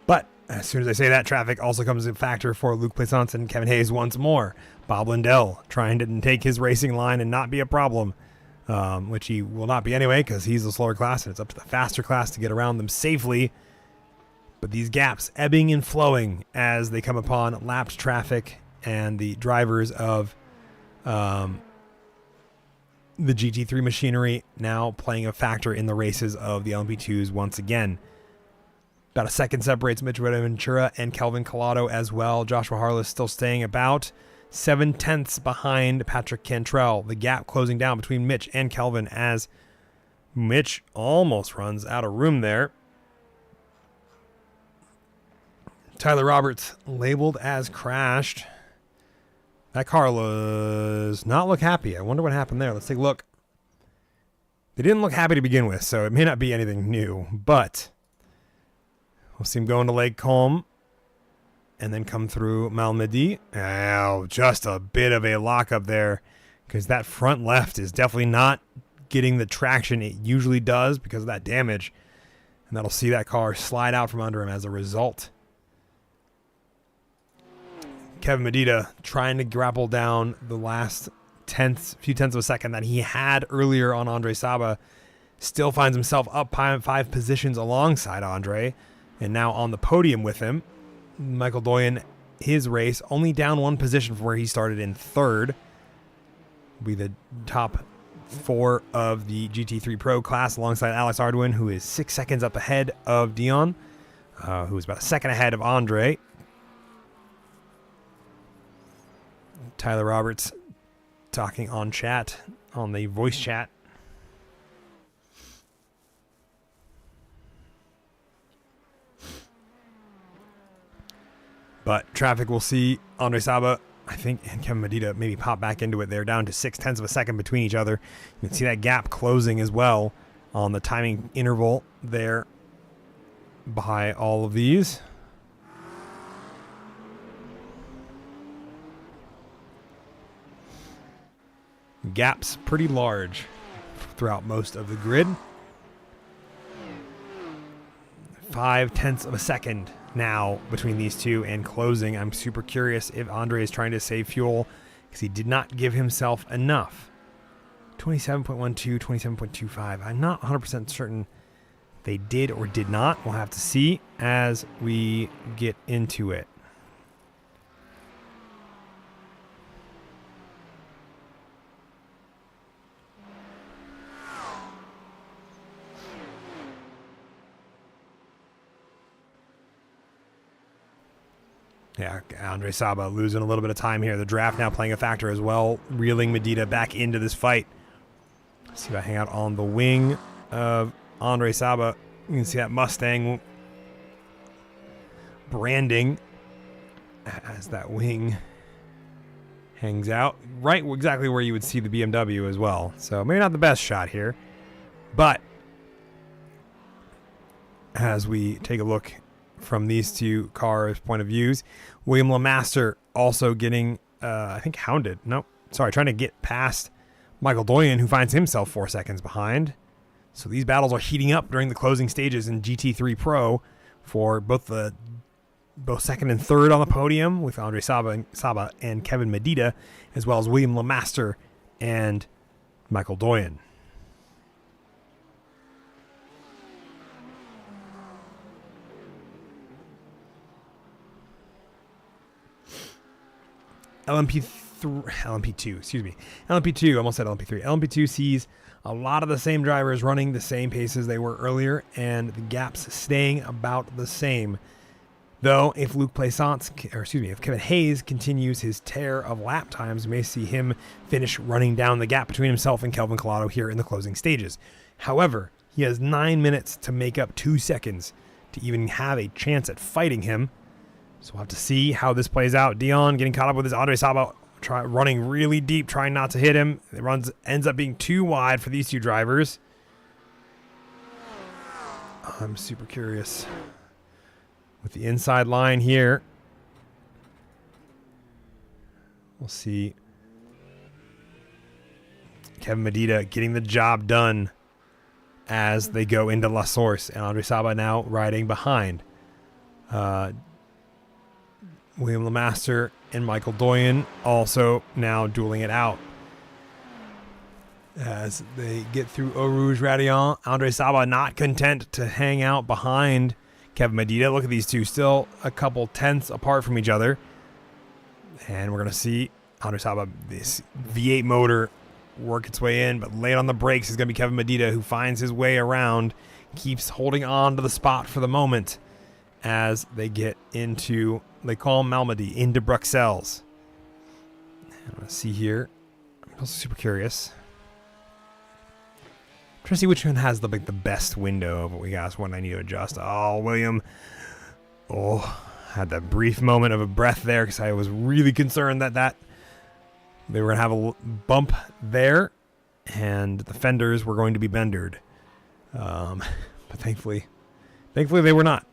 But as soon as I say that, traffic also comes a factor for Luke Plaisance and Kevin Hayes once more. Bob Lindell trying to take his racing line and not be a problem, which he will not be anyway because he's the slower class and it's up to the faster class to get around them safely. But these gaps ebbing and flowing as they come upon lapped traffic and the drivers of the GT3 machinery now playing a factor in the races of the LMP2s once again. About a second separates Mitch Buenaventura and Kelvin Collado as well. Joshua Harless still staying about 7/10 behind Patrick Cantrell. The gap closing down between Mitch and Kelvin as Mitch almost runs out of room there. Tyler Roberts labeled as crashed. That car does not look happy. I wonder what happened there. Let's take a look. They didn't look happy to begin with, so it may not be anything new, but we'll see him go into Lake Combe and then come through Malmedy. Oh, just a bit of a lockup there because that front left is definitely not getting the traction it usually does because of that damage. And that'll see that car slide out from under him as a result. Kevin Medina trying to grapple down the last few tenths of a second that he had earlier on Andre Saba. Still finds himself up 5 positions alongside Andre. And now on the podium with him, Michael Doyen, his race, only down 1 position from where he started in 3rd. Will be the top 4 of the GT3 Pro class alongside Alex Arduin, who is 6 seconds up ahead of Dion, who is about a second ahead of Andre. Tyler Roberts talking on chat, on the voice chat. But traffic will see Andre Saba, I think, and Kevin Medina maybe pop back into it. They're down to 0.6 of a second between each other. You can see that gap closing as well on the timing interval there by all of these. Gaps pretty large throughout most of the grid. 0.5 of a second now between these two and closing. I'm super curious if Andre is trying to save fuel because he did not give himself enough. 27.12, 27.25. I'm not 100% certain they did or did not. We'll have to see as we get into it. Yeah, Andre Saba losing a little bit of time here. The draft now playing a factor as well, reeling Medina back into this fight. See if I hang out on the wing of Andre Saba. You can see that Mustang branding as that wing hangs out right exactly where you would see the BMW as well. So maybe not the best shot here, but as we take a look from these two cars' point of views, William LeMaster also getting, I think, hounded. Nope. Sorry, trying to get past Michael Doyen, who finds himself 4 seconds behind. So these battles are heating up during the closing stages in GT3 Pro for both second and third on the podium with Andre Saba and Kevin Medina, as well as William LeMaster and Michael Doyen. LMP2, excuse me. LMP2, almost said LMP3. LMP2 sees a lot of the same drivers running the same paces they were earlier, and the gaps staying about the same. Though, if if Kevin Hayes continues his tear of lap times, we may see him finish running down the gap between himself and Kelvin Collado here in the closing stages. However, he has 9 minutes to make up 2 seconds to even have a chance at fighting him. So we'll have to see how this plays out. Dion getting caught up with his Andre Saba, running really deep, trying not to hit him. Ends up being too wide for these two drivers. I'm super curious with the inside line here. We'll see Kevin Medina getting the job done as they go into La Source, and Andre Saba now riding behind. William LeMaster and Michael Doyen also now dueling it out. As they get through Eau Rouge Radion, Andre Saba not content to hang out behind Kevin Medina. Look at these two, still a couple tenths apart from each other. And we're going to see Andre Saba, this V8 motor, work its way in, but late on the brakes is going to be Kevin Medina, who finds his way around, keeps holding on to the spot for the moment as they get into Les Combe Malmedy, into Bruxelles. I'm going to see here. I'm also super curious. I'm trying to see which one has the best window of what we got. One I need to adjust. Oh, William. Oh, had that brief moment of a breath there because I was really concerned that they were going to have a bump there and the fenders were going to be bendered. But thankfully they were not.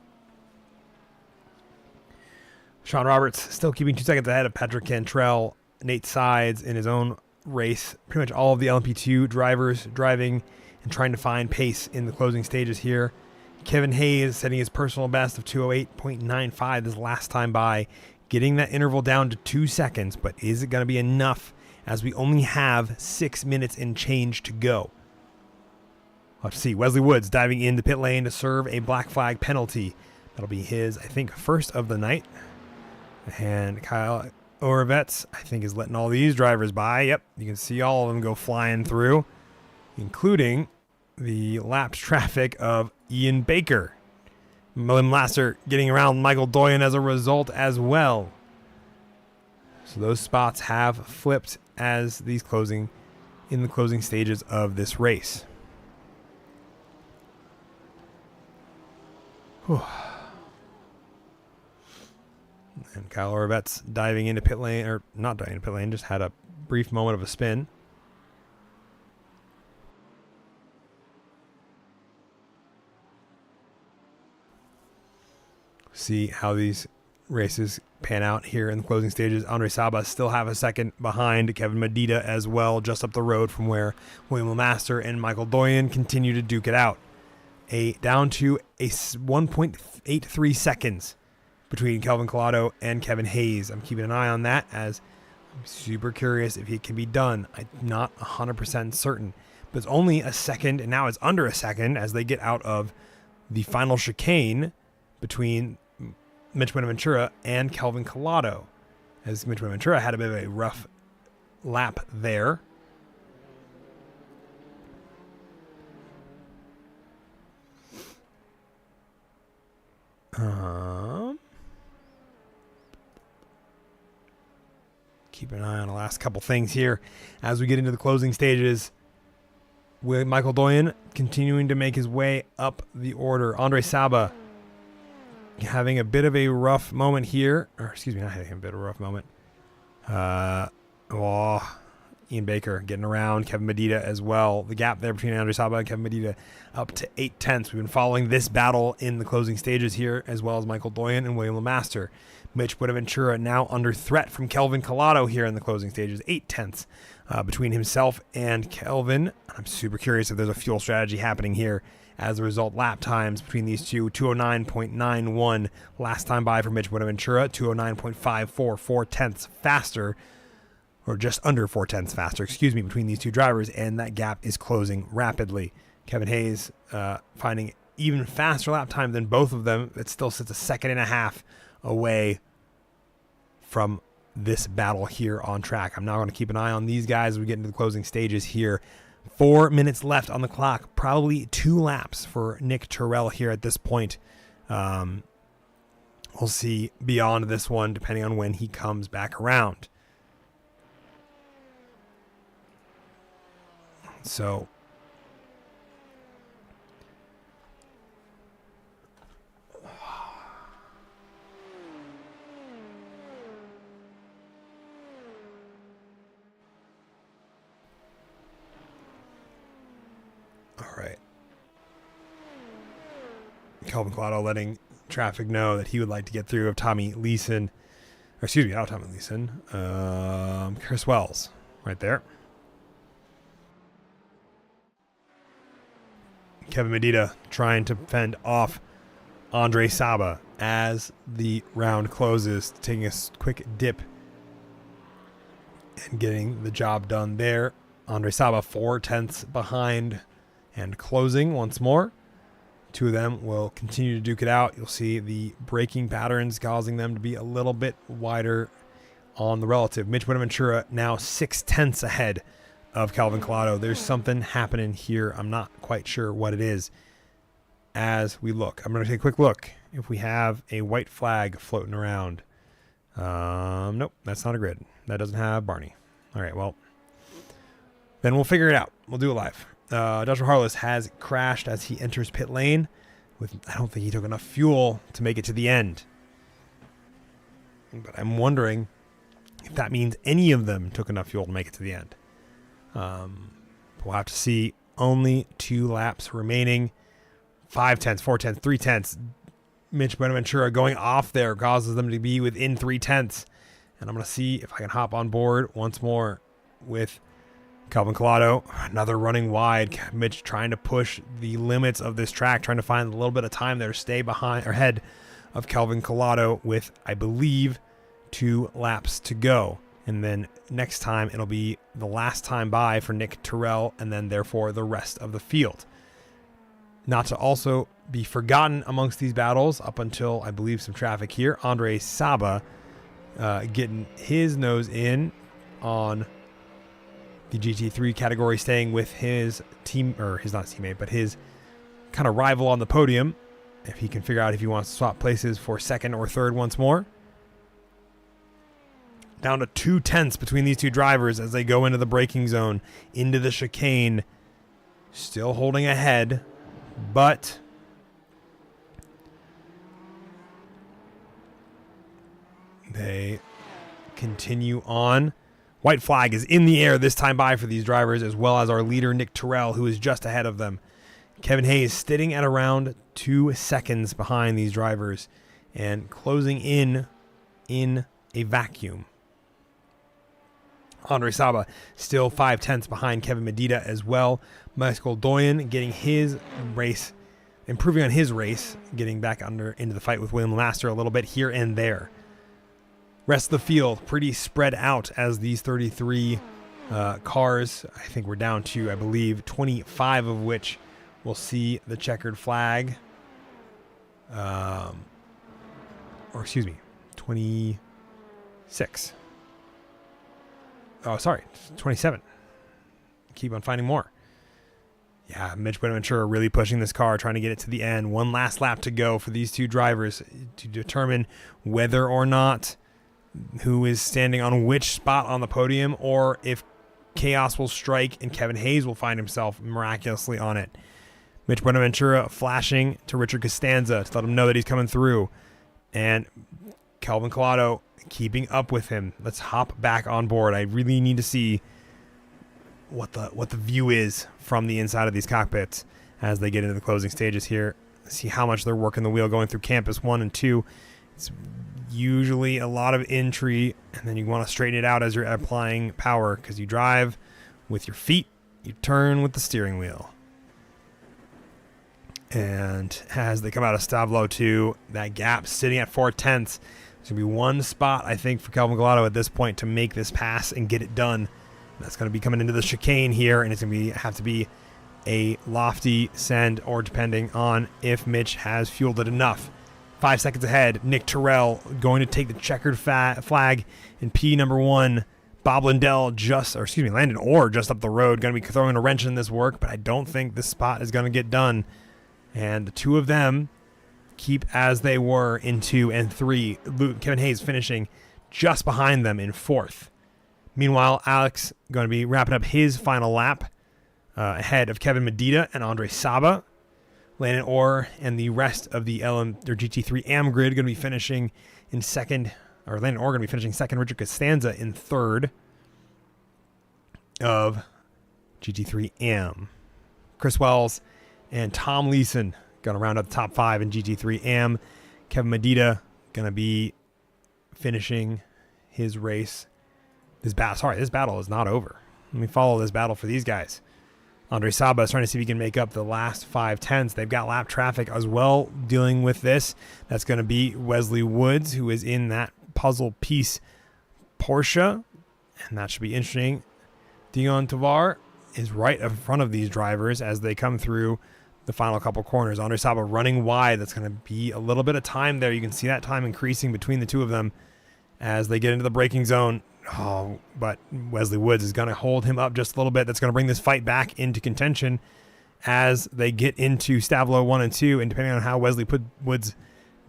Sean Roberts still keeping 2 seconds ahead of Patrick Cantrell, Nate Sides in his own race. Pretty much all of the LMP2 drivers driving and trying to find pace in the closing stages here. Kevin Hayes setting his personal best of 2:08.95 this last time by, getting that interval down to 2 seconds, but is it going to be enough as we only have 6 minutes and change to go? We'll have to see. Wesley Woods diving into pit lane to serve a black flag penalty. That'll be his, I think, first of the night. And Kyle Oravets, I think, is letting all these drivers by. Yep, you can see all of them go flying through, including the lapsed traffic of Ian Baker. William Lasser getting around Michael Doyen as a result as well. So those spots have flipped as in the closing stages of this race. Whew. And Kyle Oravets diving into pit lane, or not diving into pit lane, just had a brief moment of a spin. See how these races pan out here in the closing stages. Andre Saba still have a second behind Kevin Medina as well, just up the road from where William LeMaster and Michael Doyen continue to duke it out. Down to 1.83 seconds between Kelvin Collado and Kevin Hayes. I'm keeping an eye on that as I'm super curious if it can be done. I'm not 100% certain, but it's only a second, and now it's under a second as they get out of the final chicane between Mitch Buenaventura and Kelvin Collado, as Mitch Buenaventura had a bit of a rough lap there. keep an eye on the last couple things here as we get into the closing stages. With Michael Doyen continuing to make his way up the order. Andre Saba having a bit of a rough moment here. Or excuse me, not having a bit of a rough moment. Ian Baker getting around. Kevin Medina as well. The gap there between Andre Saba and Kevin Medina up to 8/10. We've been following this battle in the closing stages here, as well as Michael Doyen and William Lemaster. Mitch Buenaventura now under threat from Kelvin Collado here in the closing stages. 8/10 between himself and Kelvin. I'm super curious if there's a fuel strategy happening here. As a result, lap times between these two, 209.91 last time by for Mitch Buenaventura, 209.54, 4/10 faster, or just under 4/10 faster, between these two drivers, and that gap is closing rapidly. Kevin Hayes finding even faster lap time than both of them. It still sits a second and a half away from this battle here on track. I'm now going to keep an eye on these guys as we get into the closing stages here. 4 minutes left on the clock, probably 2 laps for Nick Terrell here at this point. We'll see beyond this one depending on when he comes back around. So all right. Kelvin Collado letting traffic know that he would like to get through of Tommy Leeson. Or excuse me, not Tommy Leeson. Chris Wells right there. Kevin Medina trying to fend off Andre Saba as the round closes, taking a quick dip and getting the job done there. Andre Saba 4/10 behind and closing once more. Two of them will continue to duke it out. You'll see the braking patterns causing them to be a little bit wider on the relative. Mitch Buenaventura now 6/10 ahead of Kelvin Collado. There's something happening here. I'm not quite sure what it is. As we look, I'm going to take a quick look if we have a white flag floating around. Nope, that's not a grid. That doesn't have Barney. All right, well, then we'll figure it out. We'll do it live. Joshua Harless has crashed as he enters pit lane. I don't think he took enough fuel to make it to the end. But I'm wondering if that means any of them took enough fuel to make it to the end. We'll have to see. Only 2 laps remaining. 5/10, 4/10, 3/10. Mitch Buenaventura going off there causes them to be within 3/10. And I'm going to see if I can hop on board once more with Kelvin Collado. Another running wide. Mitch trying to push the limits of this track, trying to find a little bit of time there to stay behind or ahead of Kelvin Collado with, I believe, 2 laps to go. And then next time it'll be the last time by for Nick Terrell, and then therefore the rest of the field. Not to also be forgotten amongst these battles, up until I believe some traffic here, Andre Saba getting his nose in on the GT3 category, staying with his team, or his not teammate, but his kind of rival on the podium. If he can figure out if he wants to swap places for second or third once more. Down to 2/10 between these two drivers as they go into the braking zone, into the chicane. Still holding ahead, but they continue on. White flag is in the air this time by for these drivers, as well as our leader, Nick Terrell, who is just ahead of them. Kevin Hayes sitting at around 2 seconds behind these drivers and closing in a vacuum. Andre Saba still 5/10 behind Kevin Medina as well. Michael Doyen getting his race, improving on his race, getting back into the fight with William Lemaster a little bit here and there. Rest of the field pretty spread out as these 33 cars, I think we're down to, I believe, 25 of which will see the checkered flag. Or excuse me, 26. Oh, sorry, 27. Keep on finding more. Yeah, Mitch Buenaventura really pushing this car, trying to get it to the end. One last lap to go for these two drivers to determine whether or not who is standing on which spot on the podium, or if chaos will strike and Kevin Hayes will find himself miraculously on it. Mitch Buenaventura flashing to Richard Costanza to let him know that he's coming through. And Kelvin Collado keeping up with him. Let's hop back on board. I really need to see what the view is from the inside of these cockpits as they get into the closing stages here. See how much they're working the wheel going through Campus 1 and 2. It's usually a lot of entry, and then you want to straighten it out as you're applying power, because you drive with your feet, you turn with the steering wheel. And as they come out of Stavlo 2, that gap sitting at 4/10. There's going to be one spot, I think, for Kelvin Collado at this point to make this pass and get it done. That's going to be coming into the chicane here, and it's going to have to be a lofty send, or depending on if Mitch has fueled it enough. 5 seconds ahead, Nick Terrell going to take the checkered flag in P number 1. Bob Lindell Landon Orr just up the road, going to be throwing a wrench in this work, but I don't think this spot is going to get done. And the two of them keep as they were in 2 and 3. Kevin Hayes finishing just behind them in 4th. Meanwhile, Alex going to be wrapping up his final lap ahead of Kevin Medina and Andre Saba. Landon Orr and the rest of the GT3 AM grid going to be finishing in 2nd, or Landon Orr going to be finishing 2nd. Richard Costanza in 3rd of GT3 AM. Chris Wells and Tom Leeson going to round up the top 5 in GT3 AM. Kevin Medina going to be finishing his race. This battle is not over. Let me follow this battle for these guys. Andre Saba is trying to see if he can make up the last 5/10. They've got lap traffic as well dealing with this. That's going to be Wesley Woods, who is in that puzzle piece Porsche, and that should be interesting. Dion Tovar is right in front of these drivers as they come through the final couple corners. Andre Saba running wide. That's going to be a little bit of time there. You can see that time increasing between the two of them as they get into the braking zone. Oh, but Wesley Woods is going to hold him up just a little bit. That's going to bring this fight back into contention as they get into Stavlo 1 and 2. And depending on how Wesley Woods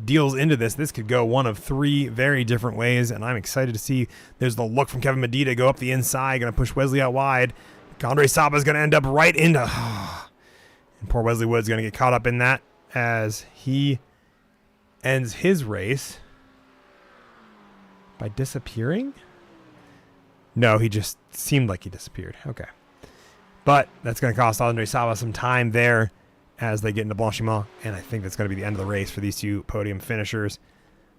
deals into this could go one of 3 very different ways. And I'm excited to see. There's the look from Kevin Medina go up the inside, going to push Wesley out wide. Andre Saba is going to end up right into. And poor Wesley Woods is going to get caught up in that as he ends his race by disappearing. No, he just seemed like he disappeared. Okay. But that's going to cost Andre Saba some time there as they get into Blanchiment. And I think that's going to be the end of the race for these two podium finishers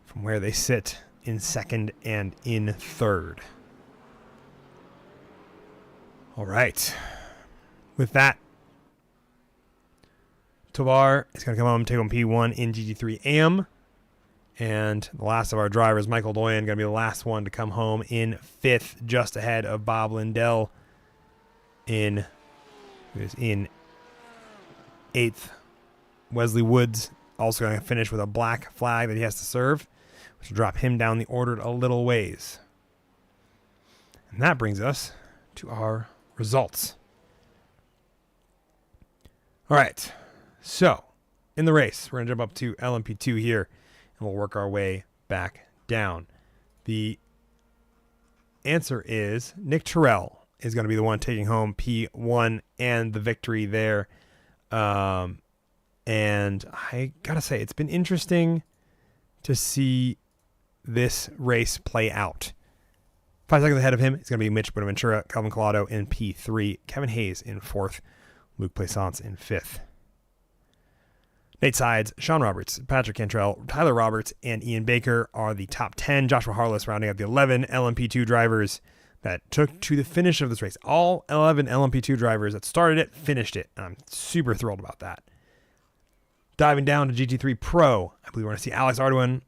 from where they sit in 2nd and in 3rd. All right. With that, Tovar is going to come home and take home P1 in GT3 AM. And the last of our drivers, Michael Doyen, going to be the last one to come home in 5th, just ahead of Bob Lindell who is in 8th. Wesley Woods also going to finish with a black flag that he has to serve, which will drop him down the order a little ways. And that brings us to our results. All right. So, in the race, we're going to jump up to LMP2 here. And we'll work our way back down. The answer is Nick Terrell is going to be the one taking home P1 and the victory there. And I got to say, it's been interesting to see this race play out. 5 seconds ahead of him, it's going to be Mitch Buenaventura, Kelvin Collado in P3, Kevin Hayes in 4th, Luc Plaisance in 5th. Nate Sides, Sean Roberts, Patrick Cantrell, Tyler Roberts, and Ian Baker are the top 10. Joshua Harless rounding out the 11 LMP2 drivers that took to the finish of this race. All 11 LMP2 drivers that started it, finished it. And I'm super thrilled about that. Diving down to GT3 Pro, I believe we're going to see Alex Arduin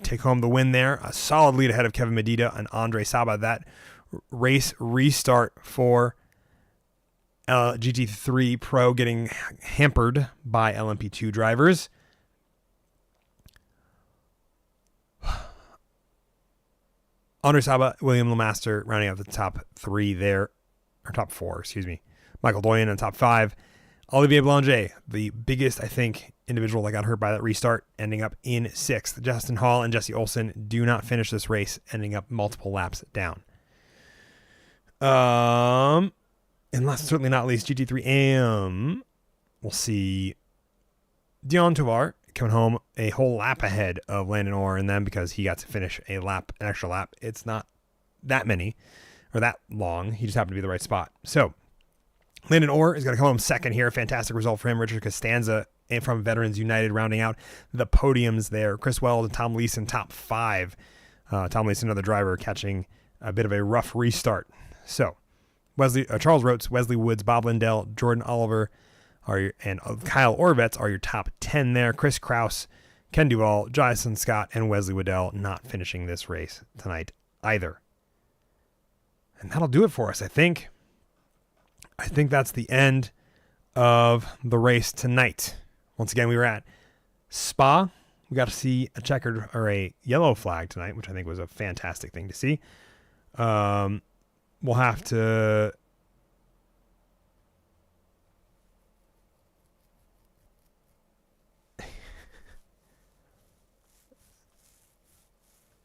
take home the win there. A solid lead ahead of Kevin Medina and Andre Saba. That race restart for GT3 Pro getting hampered by LMP2 drivers. Andre Saba, William Lemaster rounding out the top 3 there, or top 4, excuse me. Michael Doyen in top 5. Olivier Blanger, the biggest, I think, individual that got hurt by that restart, ending up in 6th. Justin Hall and Jesse Olsen do not finish this race, ending up multiple laps down. And last, certainly not least, GT3 AM. We'll see Dion Tovar coming home a whole lap ahead of Landon Orr and them because he got to finish an extra lap. It's not that many or that long. He just happened to be the right spot. So Landon Orr is going to come home second here. Fantastic result for him. Richard Costanza and from Veterans United rounding out the podiums there. Chris Weld and Tom Leeson top 5. Tom Leeson, another driver, catching a bit of a rough restart. So Charles Rotes, Wesley Woods, Bob Lindell, Jordan Oliver and Kyle Orvetz are your top 10 there. Chris Kraus, Ken Duvall, Jason Scott, and Wesley Waddell not finishing this race tonight either. And that'll do it for us, I think. I think that's the end of the race tonight. Once again, we were at Spa. We got to see a checkered or a yellow flag tonight, which I think was a fantastic thing to see. We'll have to...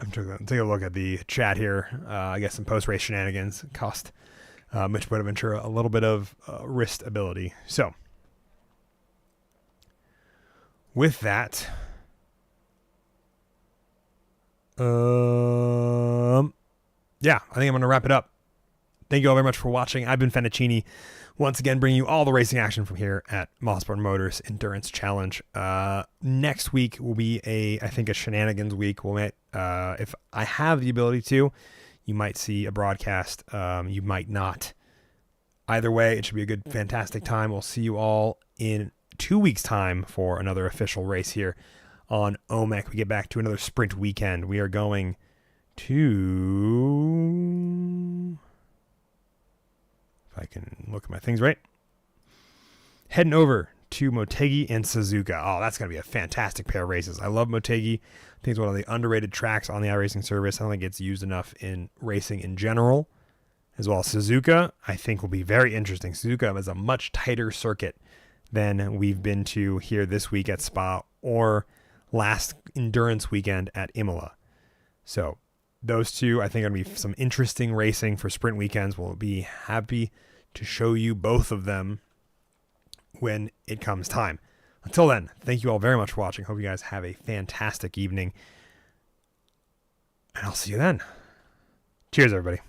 I'm trying to take a look at the chat here. I guess some post-race shenanigans cost Mitch Bonaventura a little bit of wrist ability. So, with that, yeah, I think I'm going to wrap it up. Thank you all very much for watching. I've been Fennicini, once again bringing you all the racing action from here at Mossburn Motors Endurance Challenge. Next week will be I think a shenanigans week. If I have the ability to, you might see a broadcast. You might not. Either way, it should be a good, fantastic time. We'll see you all in 2 weeks' time for another official race here on OMEC. We get back to another sprint weekend. We are going to... If I can look at my things right. Heading over to Motegi and Suzuka. Oh, that's going to be a fantastic pair of races. I love Motegi. I think it's one of the underrated tracks on the iRacing service. I don't think it's used enough in racing in general. As well as Suzuka, I think will be very interesting. Suzuka is a much tighter circuit than we've been to here this week at Spa or last endurance weekend at Imola. So those two, I think, are going to be some interesting racing for sprint weekends. We'll be happy to show you both of them when it comes time. Until then, thank you all very much for watching. Hope you guys have a fantastic evening. And I'll see you then. Cheers, everybody.